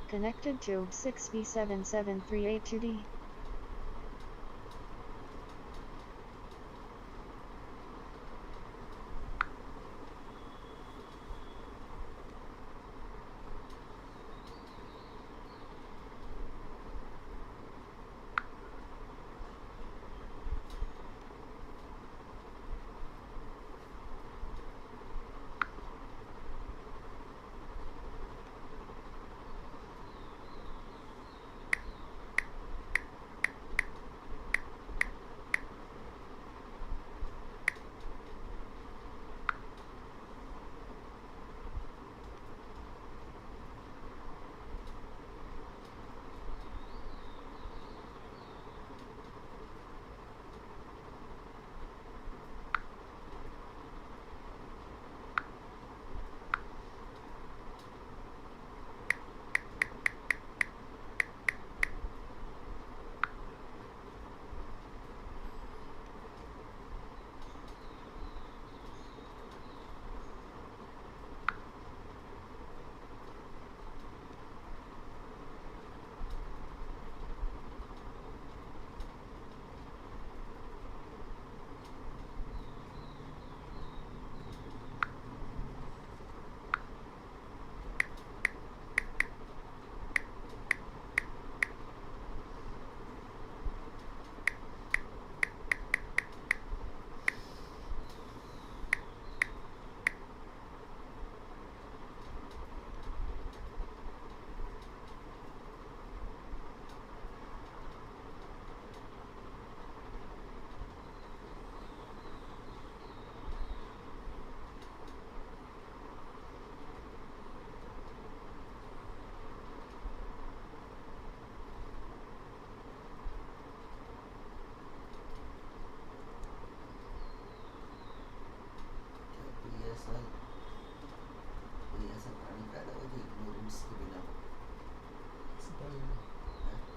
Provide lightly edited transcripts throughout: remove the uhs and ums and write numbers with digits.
Connected to 6B77382D.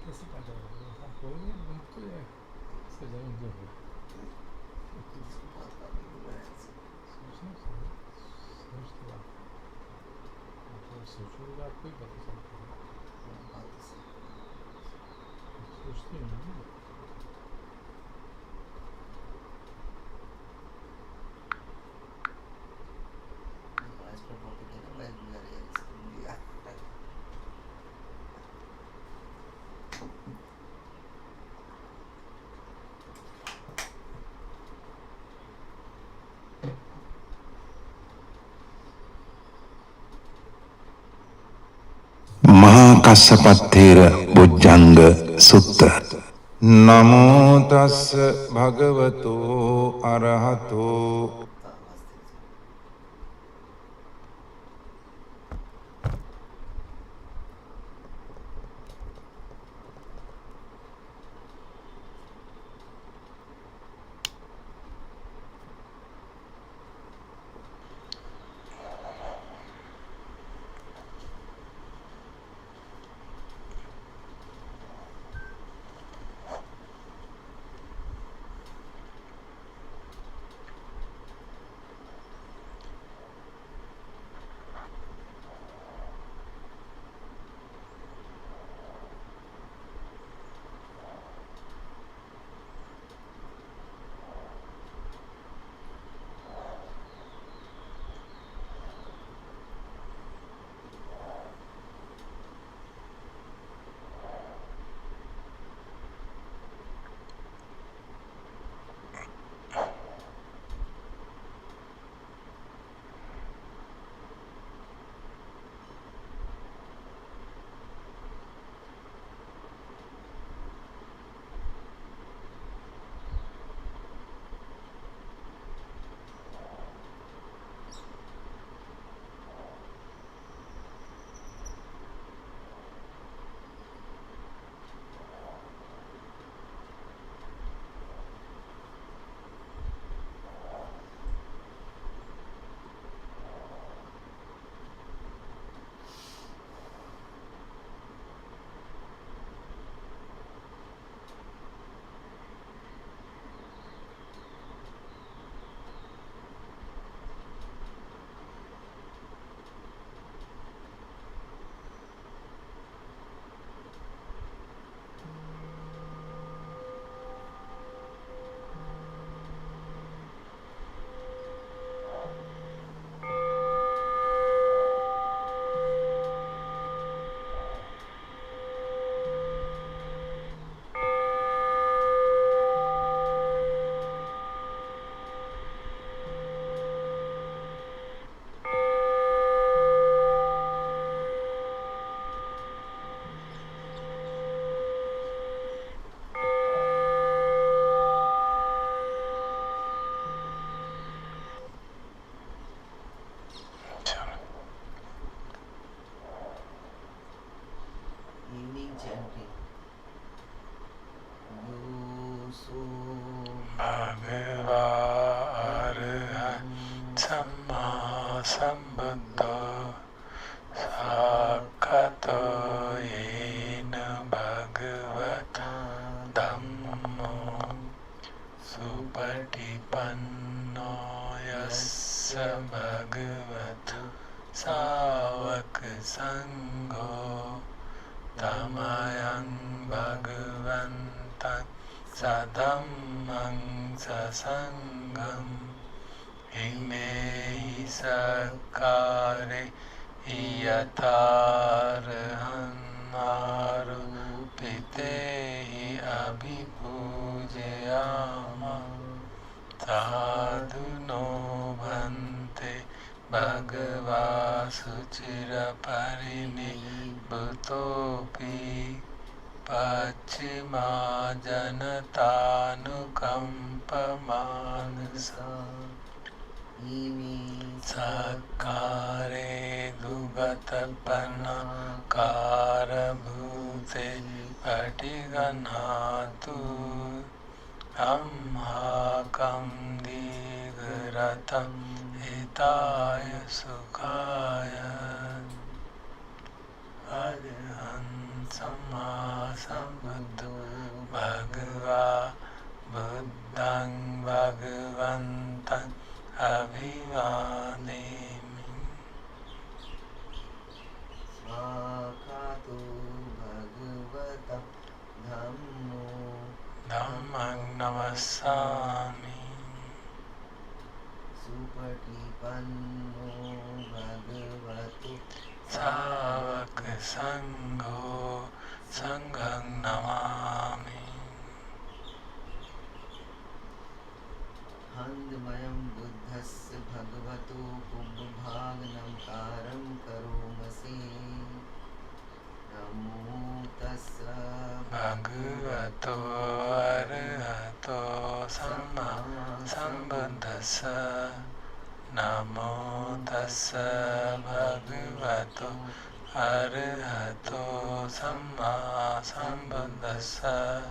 कैसे पैदा होगा? कोई नहीं, मुझको सजाएंगे वो सोचना चाहिए। सोचोगे आपको ही पता चलता है। सोचते नहीं ना। Mahakassapa Bojjhanga Sutta. Namo tassa bhagavato arahato sambuddho sakato yena bhagavata dhammo supatipanno yassa bhagavata savaka sangho tamayan bhagavantan sadhammang sasangham imehi sakare iyatarhan arupitehi abhipujayama sadhuno bhante bhagava sucira parinibbutopi pacchima janatanukampamanasa sakare dugatapana karabhute patiganhatu amhakam digaratam hitaya sukhaya Ajahn Sammasambuddho Bhagava Buddhang Bhagavantan Abhivademi Svakato Bhagavata Dhammo Dhammang Namassami Supatipanno Bhagavato Savaka Sangho Sanghang Namami Handmayam Buddhasya Bhagavato Pubbhaganam Karam Karomasi Namo Tassa Bhagavato Arahato Samma Sambuddhassa Namo Tassa Bhagavato Arahato Samma Sambuddhassa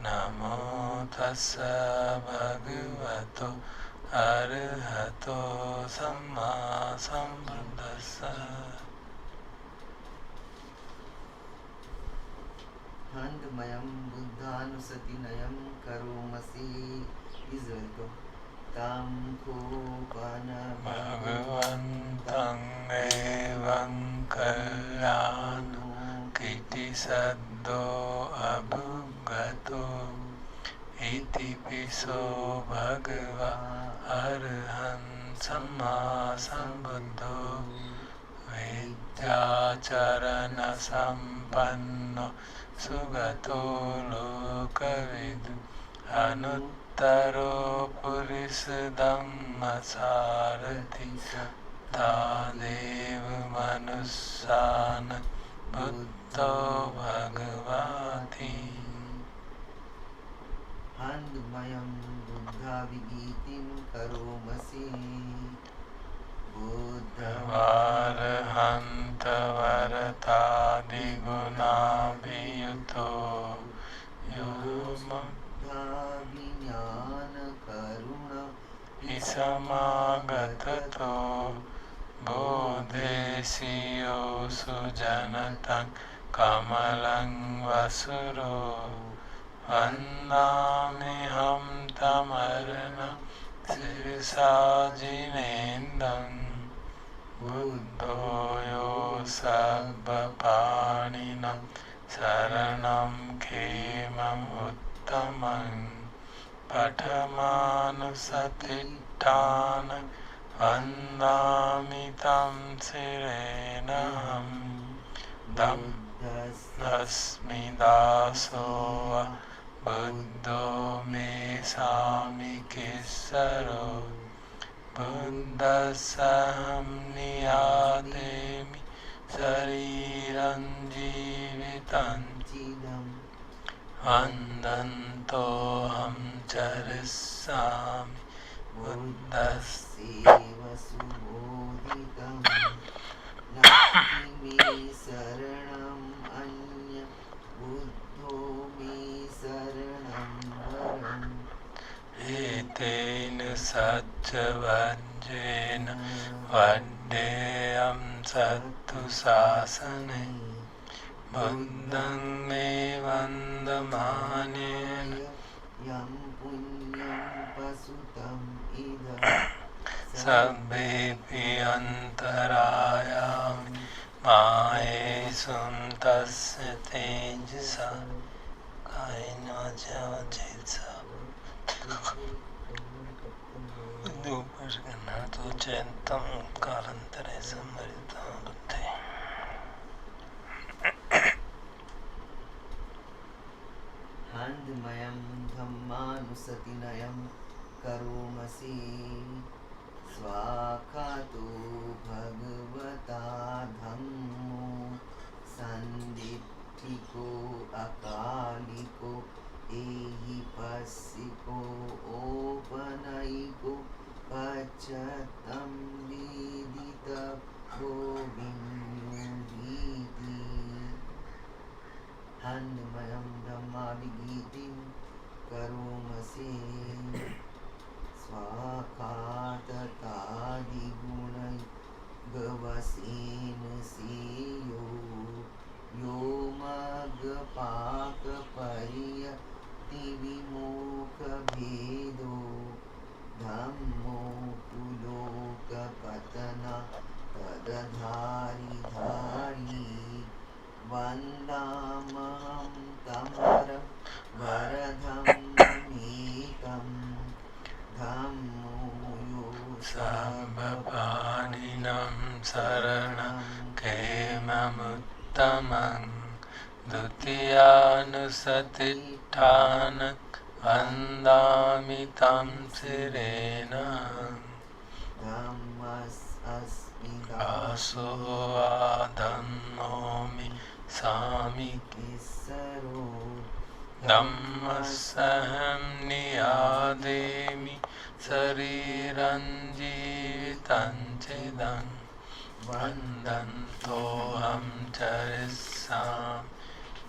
Namo Tassa Bhagavato Arahato Samma Sambuddhassa Handmayam Buddhanusatinayam Karomasi Izarto Tam Kopana Bhagavantang Evang Kalyano Kiti Saddho Abhugato Iti Piso Bhagava Arahan Samma Sambuddho Vidyacharana Sampanno Sugato Lokavidu Anuttaro Purisa Dhammasarati Tadeva Manussana Buddho Bhagavati Handmayam Buddha Vigitim Karomasi Buddha Varahanta Varatadi Gunabhiyuto Yoma Vinyana Karuna Isamagatato Bodhesiyo Sujanatang Kamalang Vasuro Vandamiham Tamarana Sirsajinendam Buddhoyo Sabbhapaninam Saranam Khemam Uttamam Pathamanusatittanam Vandamitam Sirenaham Dasmidaso Buddho me sami kissaro Buddhasam niyademi Sariran jivitan Chidam Vandantoham charisami Buddhasya Seva Subodhikam Lakshmi Saranam Anya Buddho me Saranam Varam Etena Satchavajjena Vaddeyam sattu sasane Buddhang me vandamanena Yam punyam pasutam idam Sabbepi antarayam Mae suntasya tejasa Kaina javajitsa Dupasganato centam kalantare samarita buddhe Handmayam dhammanusatinayam karomasi Swakato bhagavata dhammo Sanditthiko akaliko ehi passiko opanaiko Pachatam vidita govinyuditi Handmayam dhammavigitim karomasi Swakatatadi gunai gavasena siyo Yo magapaka pariya tivimokha bhedo Dhammo tuloka patana tadadhari dhari Vandamaham tamaram varadhammekam Dhammo yo Sabbapaninam saranam kemamuttamang Dutyanusatitthana vandamitam sirena Dhammas Aso adhammomi sami Isaro Dhammasaham niyademi sariran jivitan chedam Vandantoham charissam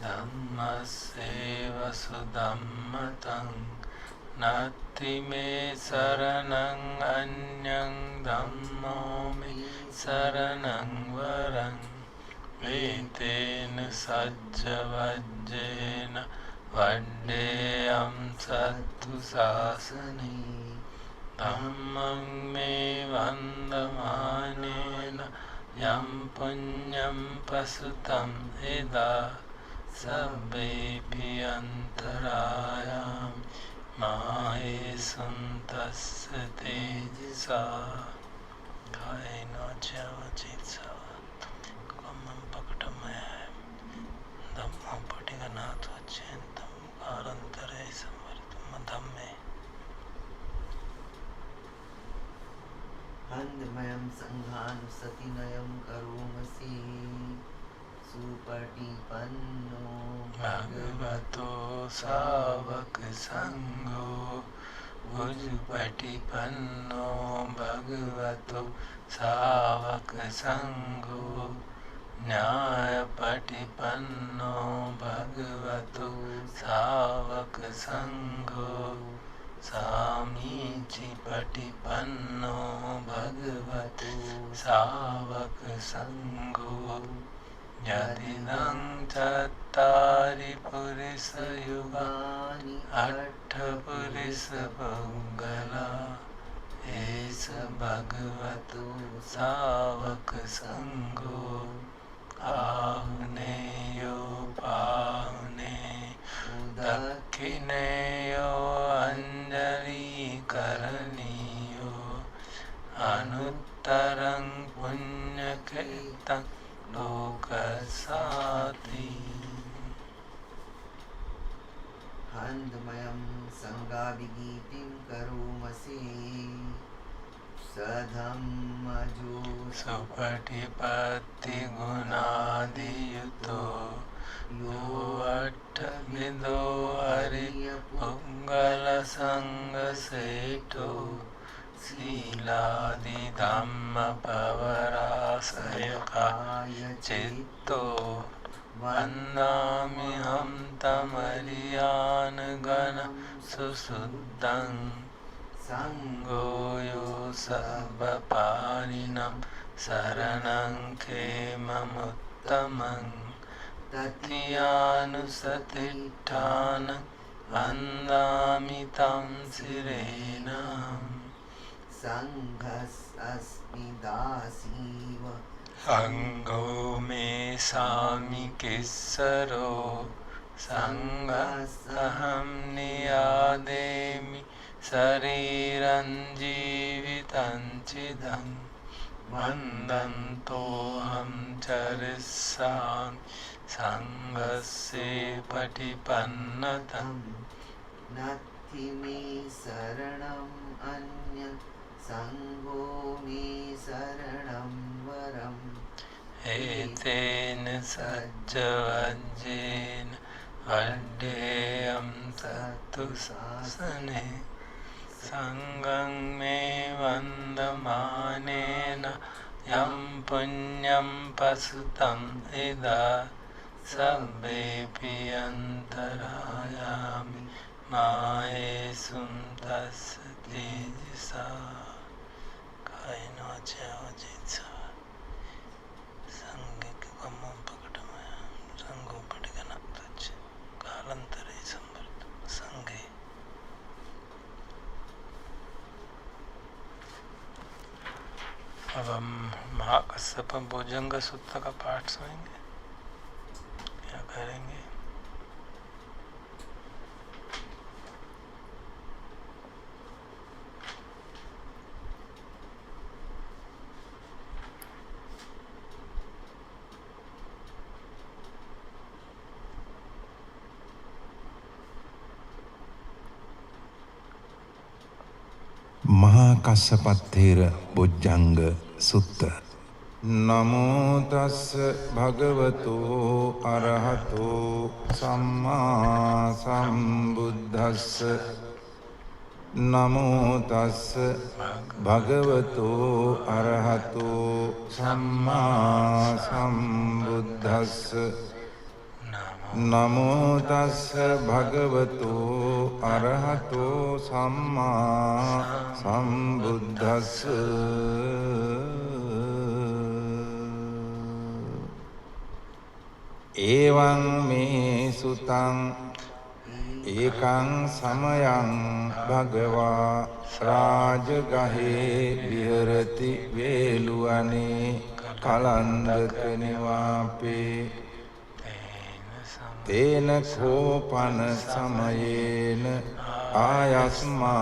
Dhammaseva sudhammatang Natti me saranang anyang Dhammo me saranang varang Vetena sajja vajjena Vaddeyam sattu sasane Dhammam me vandamanena Yam punyam pasutam eda Sabbepi antarayam Mae suntasya tejasa Kaino javajitsa Kamam pakatamaya Dhammam patiganato centam Karantare samaritam dhamme Handmayam sanghanusatinayam karomasi Supatipanno Bhagavato savaka sangho Bujupatipanno Bhagavato savaka sangho Nyayapatipanno Bhagavato savaka sangho Samici patipanno Bhagavato savaka sangho Yadidang chattari purisa yugani Atta purisa puggala Esa bhagavato savaka sangho Ahuneyo pahune Dakhineyo anjali karaniyo Anuttarang punyaketang lokasati Handmayam sanghavigitim karomasi Sadhammajo Supatipatti gunadiyuto Yo attavido ariya puggala sangha seto Siladi dhamma pavarasayakaya citto Vandami ham tamariyana ganam susuddham Sanggoyo sabbaparinam saranang khemamuttamang tatyanusatitthana vandamitam sirenam Sanghas asmidasiva Sangho me sami kissaro Sanghasaham niyademi Sariran jivitan chidam Vandantoham charisami Sanghase patipannatam Natti me saranam anya Sangho me saranam varam Etena sajjavajjena Vaddeyam sattu sasane Sangham me vandamanena Yam punyam pasutam ida Sabbe piyantarayami Mae suntasati jisa Kaino jayajitsa Sanghik kamam pakadamaya Sangho padiganattache Kalantare samvarta Sanghe अब हम महाकश्यप भुजंग सूत्र का पाठ सुनेंगे क्या करेंगे Mahakassapa Bojjhanga Sutta. Namo tassa bhagavato arahato samma sambuddhassa. Namo tassa bhagavato arahato samma sambuddhassa. Namo tassa bhagavato arahato samma sambuddhassa. Evaṁ me sutaṁ ekaṁ samayaṁ bhagavā rājagahe viharati veluane kalandaka nivape Tena kopana samayena ayasma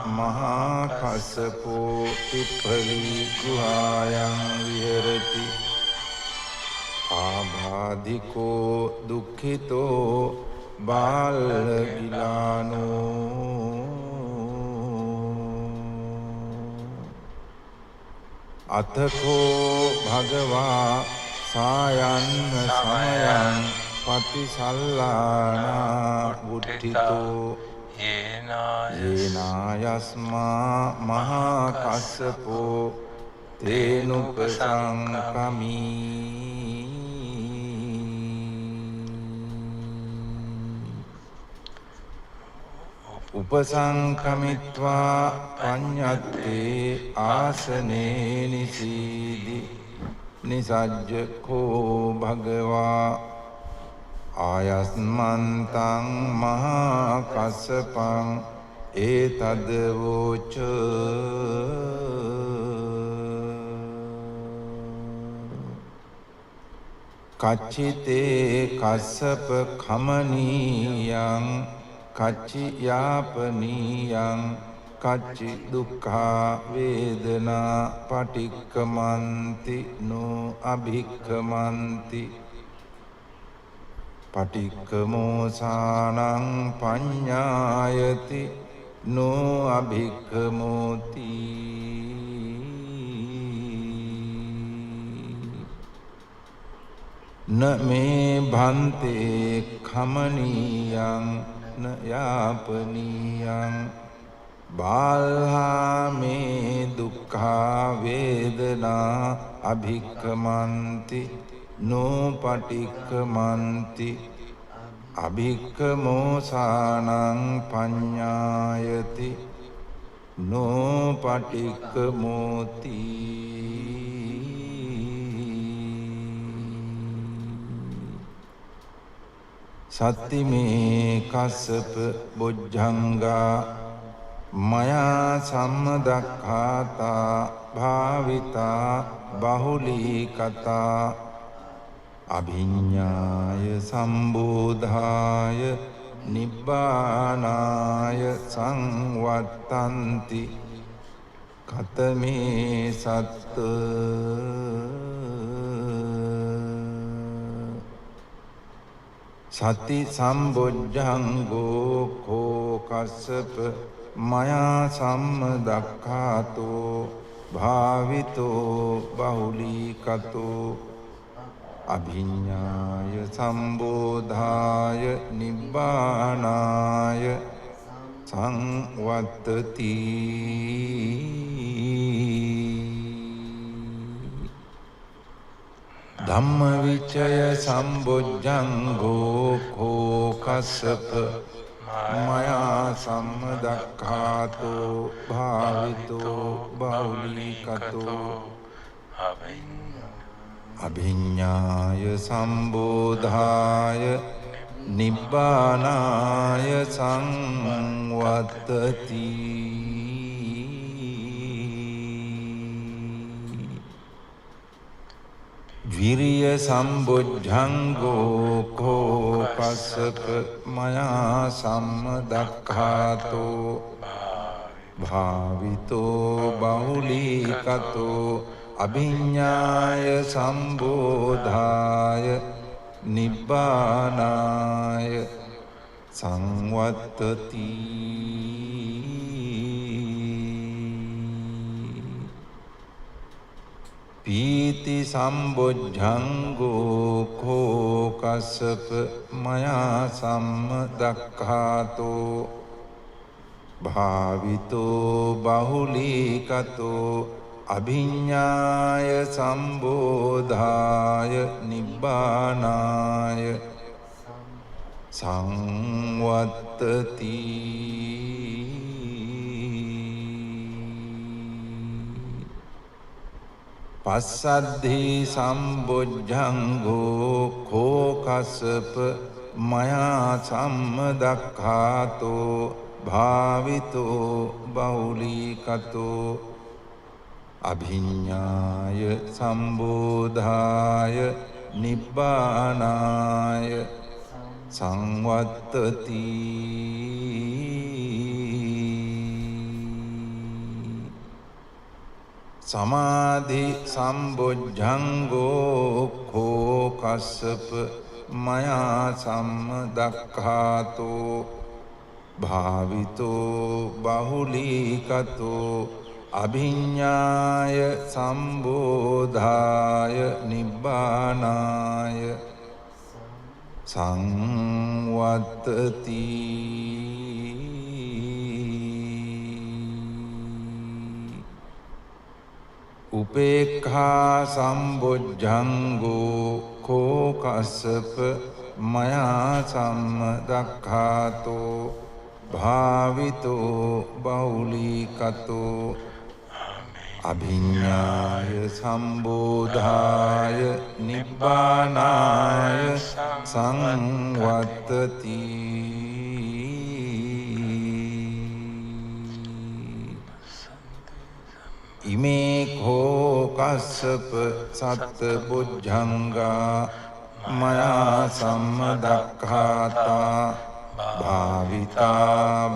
mahakassapo pippali guhayam viharati abhadiko dukkito balagilano atako bhagava sayanna samayan Patisallana buddhito yena yasma mahakassapo tenupasangkami upasangkamitva panyatte asane nisidi nisajjako bhagava Ayasmantang mahakassapang etadvoca Kacchite kassapa khamaniyang Kacchi yapaniyang Kacchi dukkha vedana patikkamanti no abhikkamanti Patikkamo sānaṁ paññāyati no abhikkamoti na me bhante khamaniyaṁ na yapaniyaṁ balha me dukkha vedana abhikkamanti no patikkamanti abhikkamo sānaṁ paññāyati no patikkamoti Sattime Kassapa Bojjhanga Maya sammadakkhata bhavita bahulikata Abhiññāya sambodhāya nibbānāya samvattanti katame satta Sati sambojjhango ko Kassapa maya sammadakkhāto bhavito bahulikato Abhiññāya sambodhāya nibbānāya samvattati Dhammavicaya sambojjhango ko Kassapa maya sammadakkhāto bhavito bahulikato Abhiññāya sambodhāya nibbānāya samvattati Viriya sambojjhango ko Kassapa maya sammadakkhāto bhavito bahulikato Abhiññāya sambodhāya nibbānāya samvattati Pīti sambojjhango ko Kassapa maya sammadakkhāto bhavito bahulikato Abhiññāya sambodhāya nibbānāya samvattati Passaddhi sambojjhango ko Kassapa maya sammadakkhāto bhavito bahulikato Abhiññāya sambodhāya nibbānāya samvattati Samadhi sambojjhango ko Kassapa maya sammadakkhāto bhavito bahulikato Abhiññāya sambodhāya nibbānāya samvattati Upekkhā sambojjhango ko Kassapa maya sammadakkhāto bhavito bahulikato Abhiññāya sambodhāya nibbānāya samvattati Ime ko Kassapa satta Bojjhanga maya sammadakkhāta bhavita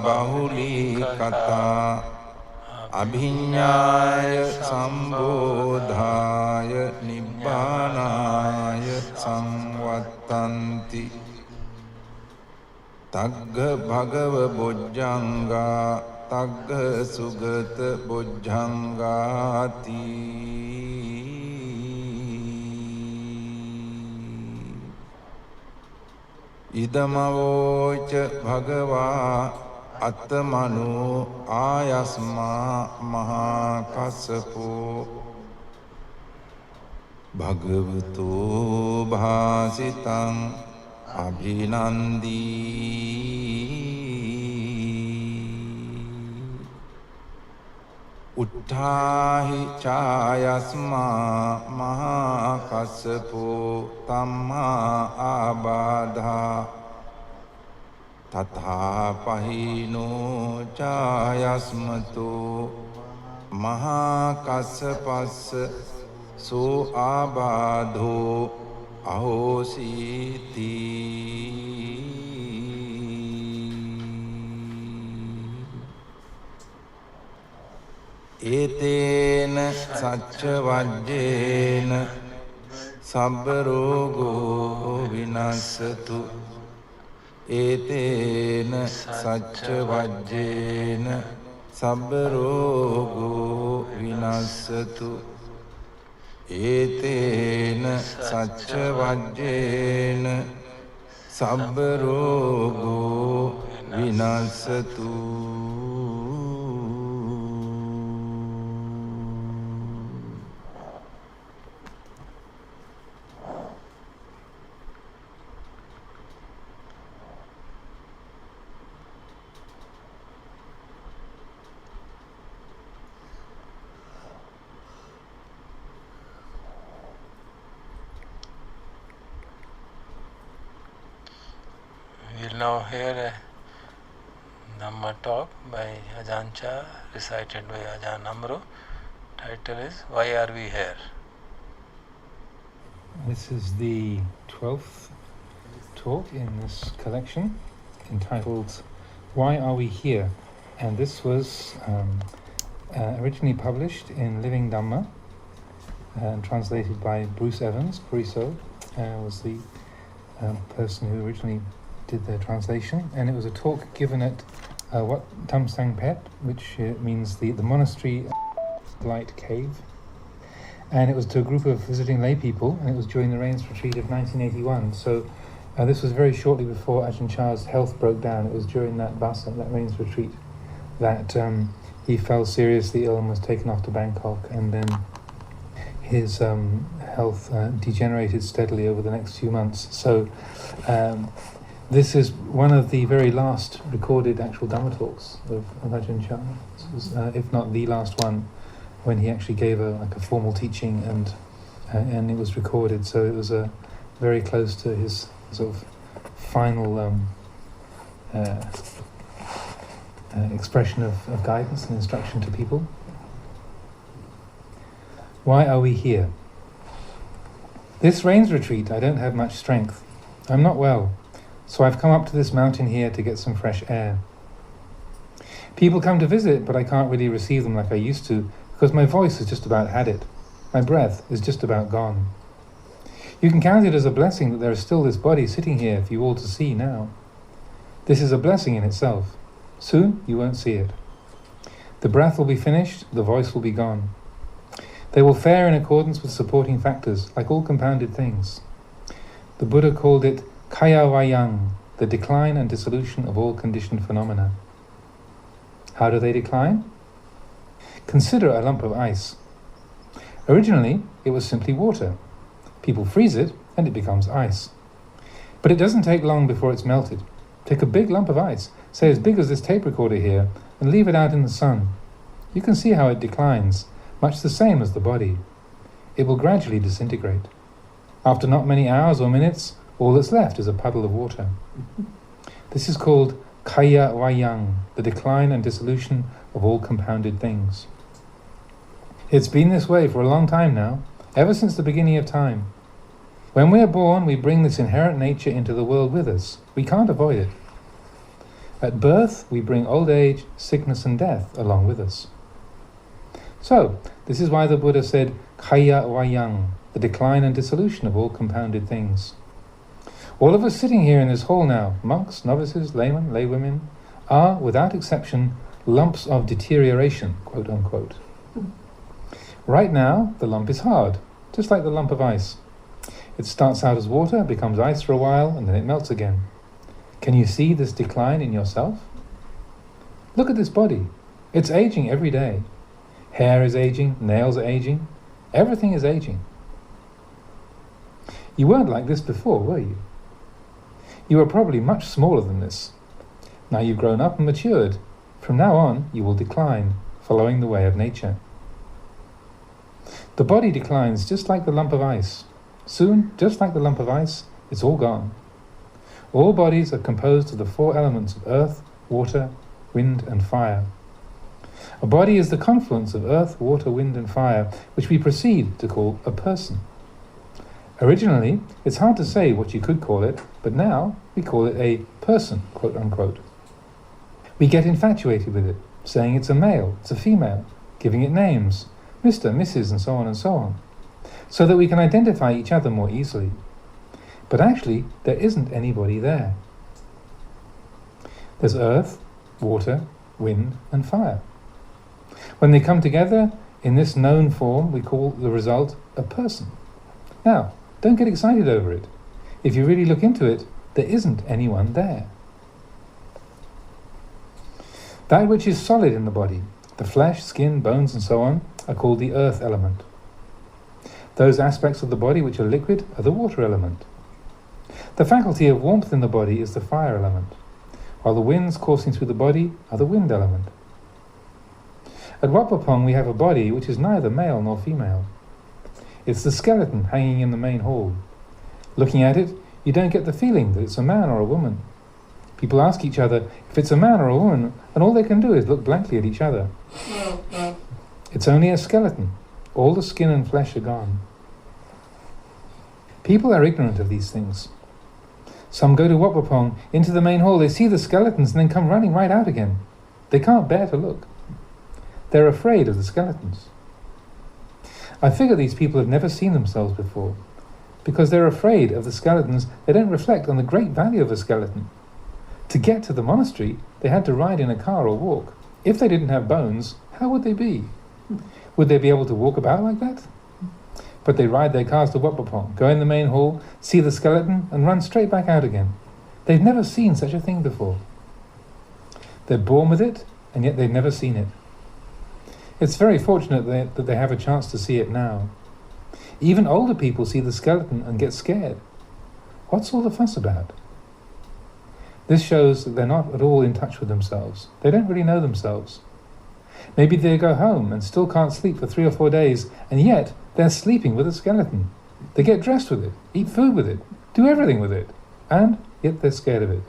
bahulikata Abhiññāya sambodhāya nibbānāya samvattanti Tagga bhagava bojjhanga Tagga sugata bojjhangāti Idamavoca bhagavā Attamanu āyasmā Mahakassapa Bhagavato bhāsitaṃ abhinandī උත්ථාහි ඡායස්මා මහාකස්සපෝ තම්මා ආබාධා තථා පහිනෝ ඡායස්මතෝ මහාකස්සපස්ස සෝ ආබාධෝ අහෝසීති ඒතේන සච්ච වජ්ජේන සබ්බ රෝගෝ විනස්සතු ඒතේන සච්ච වජ්ජේන සබ්බ රෝගෝ විනස්සතු ඒතේන සච්ච වජ්ජේන සබ්බ රෝගෝ විනස්සතු We'll now hear a Dhamma talk by Ajahn Chah, recited by Ajahn Amro. Title is Why Are We Here? This is the 12th talk in this collection, entitled Why Are We Here? And this was originally published in Living Dhamma and translated by Bruce Evans. Crusoe was the person who originally did the translation, and it was a talk given at Wat Tham Sang Phet, which means the monastery light cave, and it was to a group of visiting lay people, and it was during the Rains Retreat of 1981. So this was very shortly before Ajahn Chah's health broke down. It was during that Vasa, that Rains Retreat, that he fell seriously ill and was taken off to Bangkok, and then his health degenerated steadily over the next few months. So this is one of the very last recorded actual Dhamma talks of Ajahn Chah. This was, if not the last one, when he actually gave a formal teaching, and it was recorded. So it was very close to his sort of final expression of guidance and instruction to people. Why are we here? This Rains Retreat, I don't have much strength. I'm not well. So I've come up to this mountain here to get some fresh air. People come to visit, but I can't really receive them like I used to, because my voice has just about had it. My breath is just about gone. You can count it as a blessing that there is still this body sitting here for you all to see now. This is a blessing in itself. Soon you won't see it. The breath will be finished, the voice will be gone. They will fare in accordance with supporting factors, like all compounded things. The Buddha called it Kaya Vayang, the decline and dissolution of all conditioned phenomena. How do they decline? Consider a lump of ice. Originally, it was simply water. People freeze it, and it becomes ice. But it doesn't take long before it's melted. Take a big lump of ice, say as big as this tape recorder here, and leave it out in the sun. You can see how it declines, much the same as the body. It will gradually disintegrate. After not many hours or minutes, all that's left is a puddle of water. This is called Kaya Vayang, the decline and dissolution of all compounded things. It's been this way for a long time now, ever since the beginning of time. When we are born, we bring this inherent nature into the world with us. We can't avoid it. At birth, we bring old age, sickness and death along with us. So, this is why the Buddha said Kaya Vayang, the decline and dissolution of all compounded things. All of us sitting here in this hall now, monks, novices, laymen, laywomen, are, without exception, lumps of deterioration, quote unquote. Right now, the lump is hard, just like the lump of ice. It starts out as water, becomes ice for a while, and then it melts again. Can you see this decline in yourself? Look at this body. It's aging every day. Hair is aging, nails are aging, everything is aging. You weren't like this before, were you? You were probably much smaller than this. Now you've grown up and matured. From now on, you will decline, following the way of nature. The body declines just like the lump of ice. Soon, just like the lump of ice, it's all gone. All bodies are composed of the four elements of earth, water, wind, and fire. A body is the confluence of earth, water, wind, and fire, which we proceed to call a person. Originally, it's hard to say what you could call it, but now we call it a person, quote unquote. We get infatuated with it, saying it's a male, it's a female, giving it names, Mr., Mrs., and so on, so that we can identify each other more easily. But actually, there isn't anybody there. There's earth, water, wind, and fire. When they come together in this known form, we call the result a person. Now, don't get excited over it. If you really look into it, there isn't anyone there. That which is solid in the body, the flesh, skin, bones, and so on, are called the earth element. Those aspects of the body which are liquid are the water element. The faculty of warmth in the body is the fire element, while the winds coursing through the body are the wind element. At Wat Pah Pong we have a body which is neither male nor female. It's the skeleton hanging in the main hall. Looking at it, you don't get the feeling that it's a man or a woman. People ask each other if it's a man or a woman, and all they can do is look blankly at each other. It's only a skeleton. All the skin and flesh are gone. People are ignorant of these things. Some go to Wat Pah Pong, into the main hall, they see the skeletons and then come running right out again. They can't bear to look. They're afraid of the skeletons. I figure these people have never seen themselves before. Because they're afraid of the skeletons, they don't reflect on the great value of a skeleton. To get to the monastery, they had to ride in a car or walk. If they didn't have bones, how would they be? Would they be able to walk about like that? But they ride their cars to Wat Pah Pong, go in the main hall, see the skeleton, and run straight back out again. They've never seen such a thing before. They're born with it, and yet they've never seen it. It's very fortunate that they have a chance to see it now. Even older people see the skeleton and get scared. What's all the fuss about? This shows that they're not at all in touch with themselves. They don't really know themselves. Maybe they go home and still can't sleep for 3 or 4 days, and yet they're sleeping with a skeleton. They get dressed with it, eat food with it, do everything with it, and yet they're scared of it.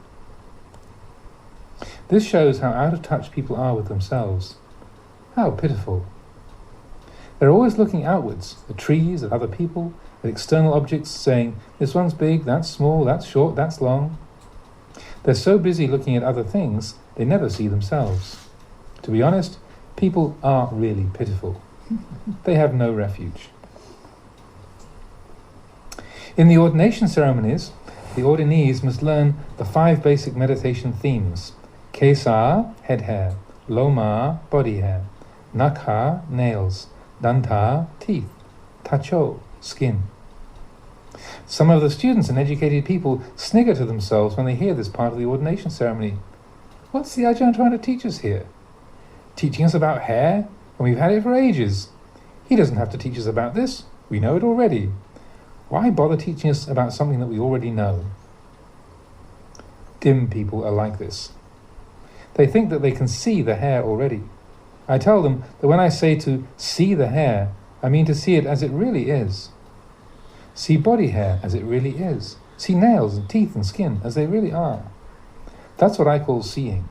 This shows how out of touch people are with themselves. How pitiful. They're always looking outwards, at trees, at other people, at external objects, saying, this one's big, that's small, that's short, that's long. They're so busy looking at other things, they never see themselves. To be honest, people are really pitiful. They have no refuge. In the ordination ceremonies, the ordinees must learn the 5 basic meditation themes. Kesa, head hair. Loma, body hair. Nakha, nails. Danta, teeth. Tacho, skin. Some of the students and educated people snigger to themselves when they hear this part of the ordination ceremony. What's the Ajahn trying to teach us here? Teaching us about hair? And we've had it for ages. He doesn't have to teach us about this. We know it already. Why bother teaching us about something that we already know? Dim people are like this. They think that they can see the hair already. I tell them that when I say to see the hair, I mean to see it as it really is. See body hair as it really is. See nails and teeth and skin as they really are. That's what I call seeing.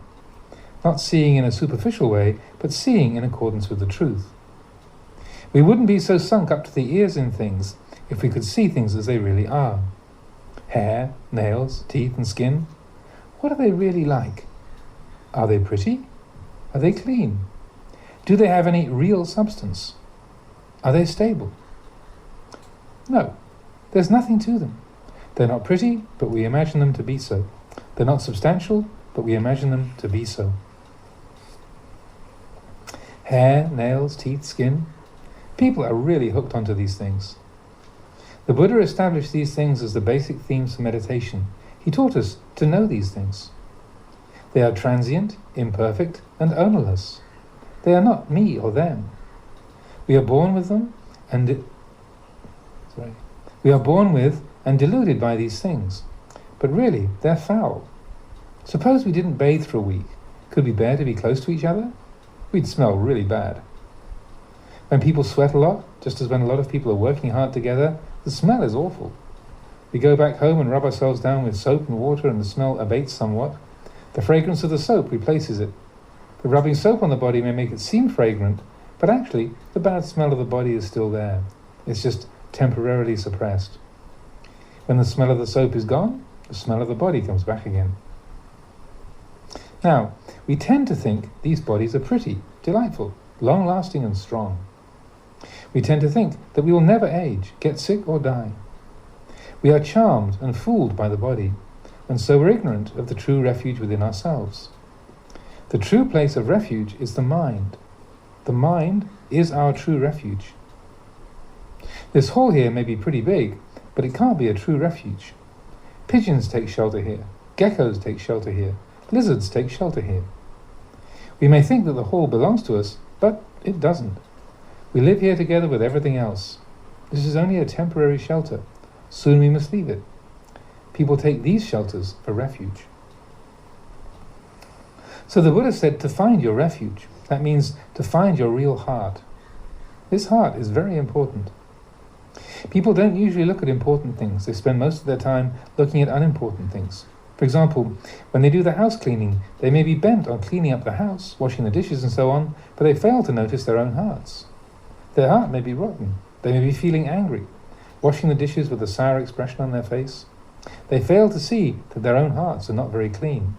Not seeing in a superficial way, but seeing in accordance with the truth. We wouldn't be so sunk up to the ears in things if we could see things as they really are. Hair, nails, teeth and skin. What are they really like? Are they pretty? Are they clean? Do they have any real substance? Are they stable? No, there's nothing to them. They're not pretty, but we imagine them to be so. They're not substantial, but we imagine them to be so. Hair, nails, teeth, skin. People are really hooked onto these things. The Buddha established these things as the basic themes for meditation. He taught us to know these things. They are transient, imperfect, and ownerless. They are not me or them. We are born with them and we are born with and deluded by these things. But really, they're foul. Suppose we didn't bathe for a week. Could we bear to be close to each other? we'd smell really bad. When people sweat a lot, just as when a lot of people are working hard together, the smell is awful. We go back home and rub ourselves down with soap and water and the smell abates somewhat. The fragrance of the soap replaces it. The rubbing soap on the body may make it seem fragrant, but actually the bad smell of the body is still there. It's just temporarily suppressed. When the smell of the soap is gone, the smell of the body comes back again. Now, we tend to think these bodies are pretty, delightful, long-lasting and strong. We tend to think that we will never age, get sick or die. We are charmed and fooled by the body, and so we're ignorant of the true refuge within ourselves. The true place of refuge is the mind. The mind is our true refuge. This hall here may be pretty big, but it can't be a true refuge. Pigeons take shelter here, geckos take shelter here, lizards take shelter here. We may think that the hall belongs to us, but it doesn't. We live here together with everything else. This is only a temporary shelter. Soon we must leave it. People take these shelters for refuge. So the Buddha said to find your refuge. That means to find your real heart. This heart is very important. People don't usually look at important things. They spend most of their time looking at unimportant things. For example, when they do the house cleaning, they may be bent on cleaning up the house, washing the dishes and so on, but they fail to notice their own hearts. Their heart may be rotten. They may be feeling angry, washing the dishes with a sour expression on their face. They fail to see that their own hearts are not very clean.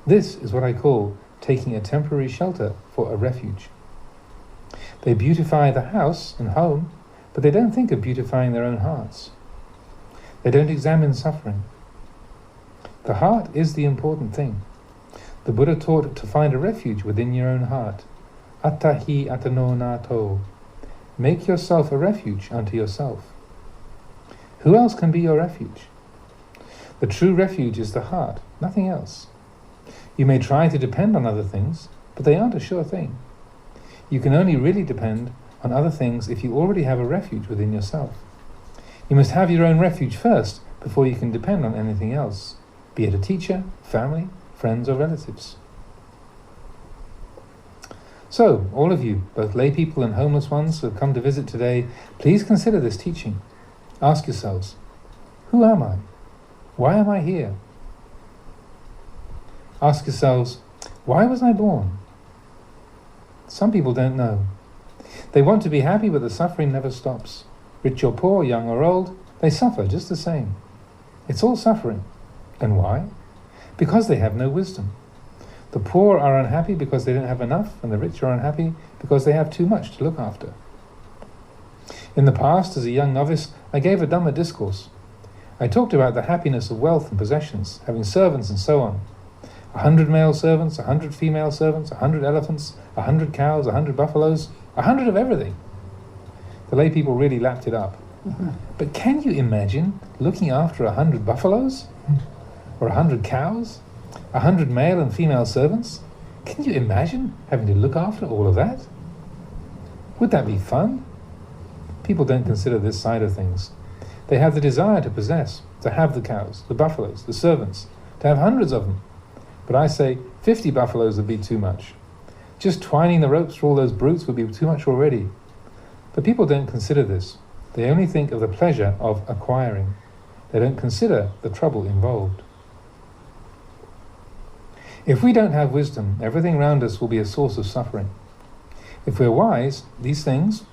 This is what I call taking a temporary shelter for a refuge. They beautify the house and home, but they don't think of beautifying their own hearts. They don't examine suffering. The heart is the important thing. The Buddha taught to find a refuge within your own heart. Attahi atano nato. Make yourself a refuge unto yourself. Who else can be your refuge? The true refuge is the heart, nothing else. You may try to depend on other things, but they aren't a sure thing. You can only really depend on other things if you already have a refuge within yourself. You must have your own refuge first before you can depend on anything else, be it a teacher, family, friends or relatives. So, all of you, both lay people and homeless ones who have come to visit today, please consider this teaching. Ask yourselves, who am I? Why am I here? Ask yourselves, why was I born? Some people don't know. They want to be happy, but the suffering never stops. Rich or poor, young or old, they suffer just the same. It's all suffering. And why? Because they have no wisdom. The poor are unhappy because they don't have enough, and the rich are unhappy because they have too much to look after. In the past, as a young novice, I gave a Dhamma discourse. I talked about the happiness of wealth and possessions, having servants and so on. 100 male servants, 100 female servants, 100 elephants, 100 cows, 100 buffaloes, 100 of everything. The lay people really lapped it up. But can you imagine looking after 100 buffaloes? Or 100 cows? 100 male and female servants? Can you imagine having to look after all of that? Would that be fun? People don't consider this side of things. They have the desire to possess, to have the cows, the buffaloes, the servants, to have hundreds of them. But I say 50 buffaloes would be too much. Just twining the ropes for all those brutes would be too much already. But people don't consider this. They only think of the pleasure of acquiring. They don't consider the trouble involved. If we don't have wisdom, everything around us will be a source of suffering. If we're wise, these things,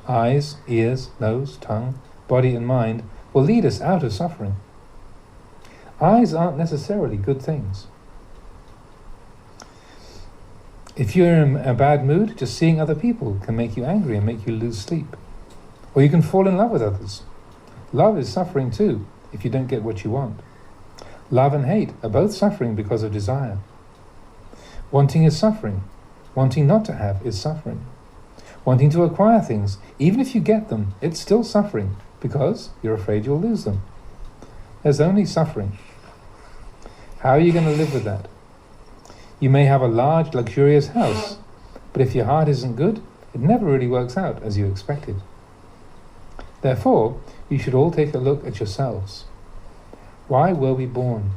eyes, ears, nose, tongue, body and mind, will lead us out of suffering. Eyes aren't necessarily good things. If you're in a bad mood, just seeing other people can make you angry and make you lose sleep. Or you can fall in love with others. Love is suffering too, if you don't get what you want. Love and hate are both suffering because of desire. Wanting is suffering. Wanting not to have is suffering. Wanting to acquire things, even if you get them, it's still suffering because you're afraid you'll lose them. There's only suffering. How are you going to live with that? You may have a large, luxurious house, but if your heart isn't good, it never really works out as you expected. Therefore, you should all take a look at yourselves. Why were we born?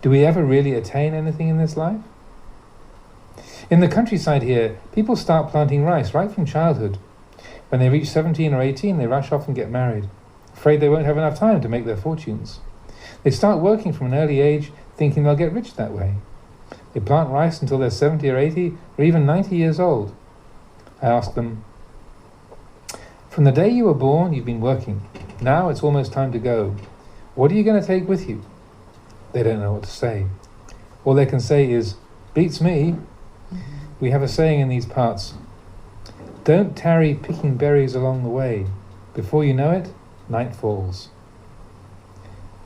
Do we ever really attain anything in this life? In the countryside here, people start planting rice right from childhood. When they reach 17 or 18, they rush off and get married, afraid they won't have enough time to make their fortunes. They start working from an early age, thinking they'll get rich that way. They plant rice until they're 70 or 80, or even 90 years old. I ask them, from the day you were born, you've been working. Now it's almost time to go. What are you going to take with you? They don't know what to say. All they can say is, beats me. We have a saying in these parts, don't tarry picking berries along the way. Before you know it, night falls.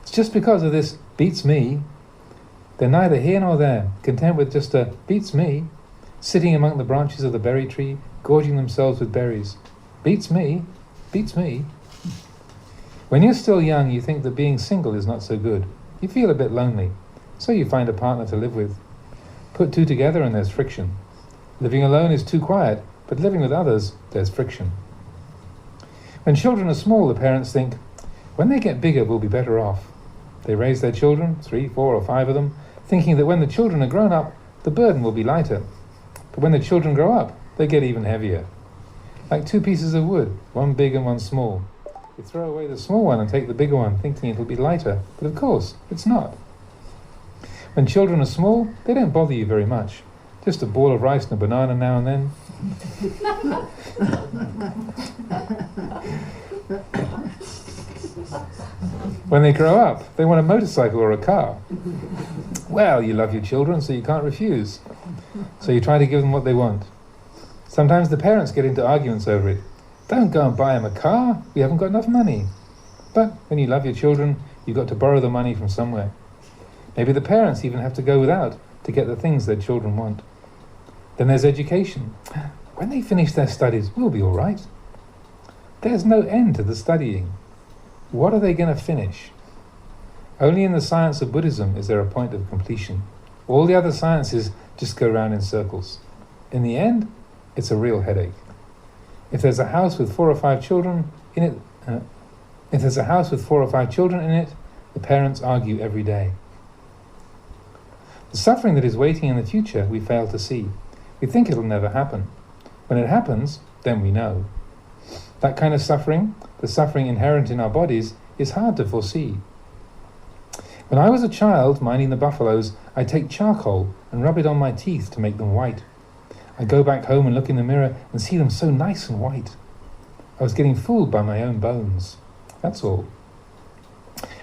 It's just because of this beats me. They're neither here nor there, content with just a beats me, sitting among the branches of the berry tree, gorging themselves with berries. Beats me, beats me. When you're still young, you think that being single is not so good. You feel a bit lonely, so you find a partner to live with. Put two together and there's friction. Living alone is too quiet, but living with others, there's friction. When children are small, the parents think, when they get bigger, we'll be better off. They raise their children, 3, 4, or 5 of them, thinking that when the children are grown up, the burden will be lighter. But when the children grow up, they get even heavier. Like 2 pieces of wood, one big and one small. You throw away the small one and take the bigger one, thinking it'll be lighter, but of course, it's not. When children are small, they don't bother you very much. Just a ball of rice and a banana now and then. When they grow up, they want a motorcycle or a car. Well, you love your children, so you can't refuse. So you try to give them what they want. Sometimes the parents get into arguments over it. Don't go and buy them a car, we haven't got enough money. But when you love your children, you've got to borrow the money from somewhere. Maybe the parents even have to go without to get the things their children want. Then there's education. When they finish their studies, we'll be all right. There's no end to the studying. What are they going to finish? Only in the science of Buddhism is there a point of completion. All the other sciences just go round in circles. In the end, it's a real headache. If there's a house with 4 or 5 children in it, the parents argue every day. The suffering that is waiting in the future, we fail to see. We think it'll never happen. When it happens, then we know. That kind of suffering, the suffering inherent in our bodies, is hard to foresee. When I was a child minding the buffaloes, I'd take charcoal and rub it on my teeth to make them white. I'd go back home and look in the mirror and see them so nice and white. I was getting fooled by my own bones. That's all.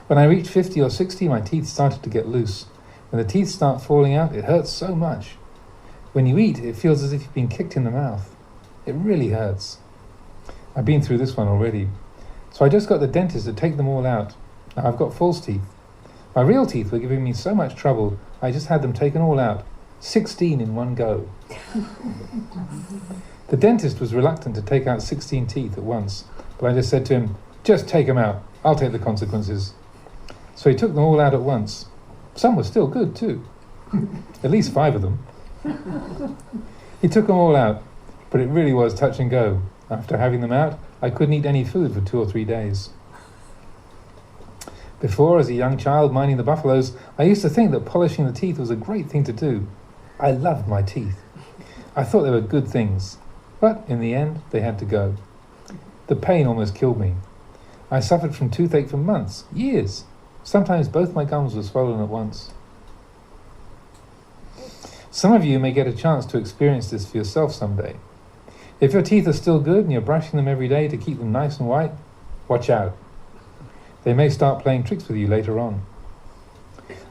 When I reached 50 or 60, my teeth started to get loose. When the teeth start falling out, it hurts so much. When you eat, it feels as if you've been kicked in the mouth. It really hurts. I've been through this one already. So I just got the dentist to take them all out. Now I've got false teeth. My real teeth were giving me so much trouble, I just had them taken all out. 16 in one go. The dentist was reluctant to take out 16 teeth at once, but I just said to him, just take them out. I'll take the consequences. So he took them all out at once. Some were still good too. At least 5 of them. He took them all out, but it really was touch and go. After having them out, I couldn't eat any food for 2 or 3 days. Before, as a young child minding the buffaloes, I used to think that polishing the teeth was a great thing to do. I loved my teeth. I thought they were good things. But in the end, they had to go. The pain almost killed me. I suffered from toothache for months, years. Sometimes both my gums were swollen at once. Some of you may get a chance to experience this for yourself someday. If your teeth are still good and you're brushing them every day to keep them nice and white, watch out. They may start playing tricks with you later on.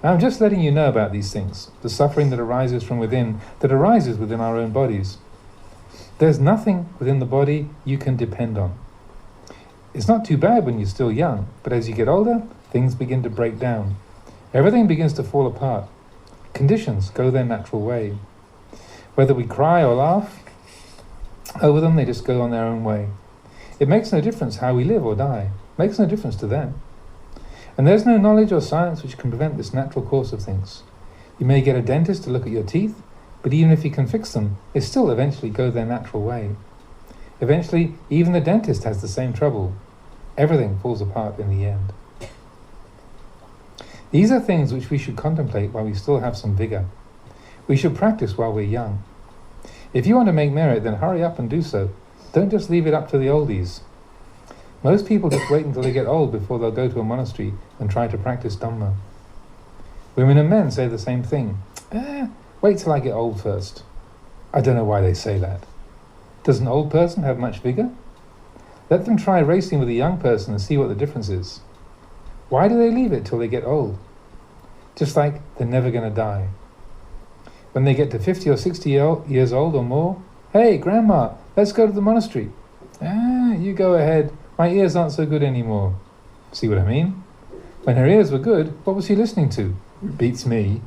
I'm just letting you know about these things, the suffering that arises from within, that arises within our own bodies. There's nothing within the body you can depend on. It's not too bad when you're still young, but as you get older, things begin to break down. Everything begins to fall apart. Conditions go their natural way. Whether we cry or laugh over them, they just go on their own way. It makes no difference how we live or die. It makes no difference to them. And there's no knowledge or science which can prevent this natural course of things. You may get a dentist to look at your teeth, but even if he can fix them, they still eventually go their natural way. Eventually, even the dentist has the same trouble. Everything falls apart in the end. These are things which we should contemplate while we still have some vigor. We should practice while we're young. If you want to make merit, then hurry up and do so. Don't just leave it up to the oldies. Most people just wait until they get old before they'll go to a monastery and try to practice Dhamma. Women and men say the same thing. Wait till I get old first. I don't know why they say that. Does an old person have much vigor? Let them try racing with a young person and see what the difference is. Why do they leave it till they get old? Just like they're never going to die. When they get to 50 or 60 years old or more, hey, Grandma, let's go to the monastery. You go ahead. My ears aren't so good anymore. See what I mean? When her ears were good, what was she listening to? Beats me.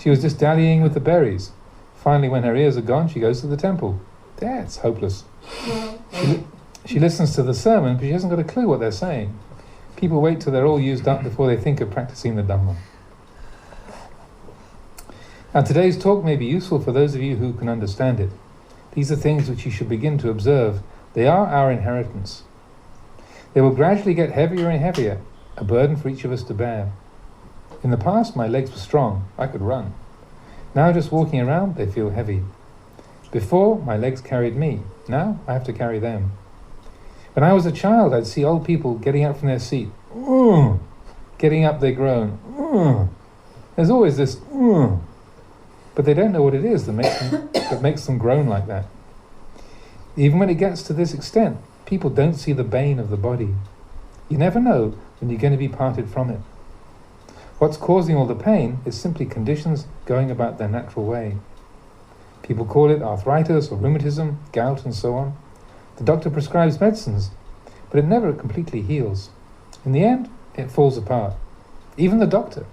She was just dallying with the berries. Finally, when her ears are gone, she goes to the temple. That's hopeless. She listens to the sermon, but she hasn't got a clue what they're saying. People wait till they're all used up before they think of practicing the Dhamma. Now, today's talk may be useful for those of you who can understand it. These are things which you should begin to observe. They are our inheritance. They will gradually get heavier and heavier, a burden for each of us to bear. In the past, my legs were strong. I could run. Now, just walking around, they feel heavy. Before, my legs carried me. Now, I have to carry them. When I was a child, I'd see old people getting up from their seat. Getting up, they groan. There's always this, but they don't know what it is that makes them groan like that. Even when it gets to this extent, people don't see the bane of the body. You never know when you're going to be parted from it. What's causing all the pain is simply conditions going about their natural way. People call it arthritis or rheumatism, gout and so on. The doctor prescribes medicines, but it never completely heals. In the end, it falls apart. Even the doctor.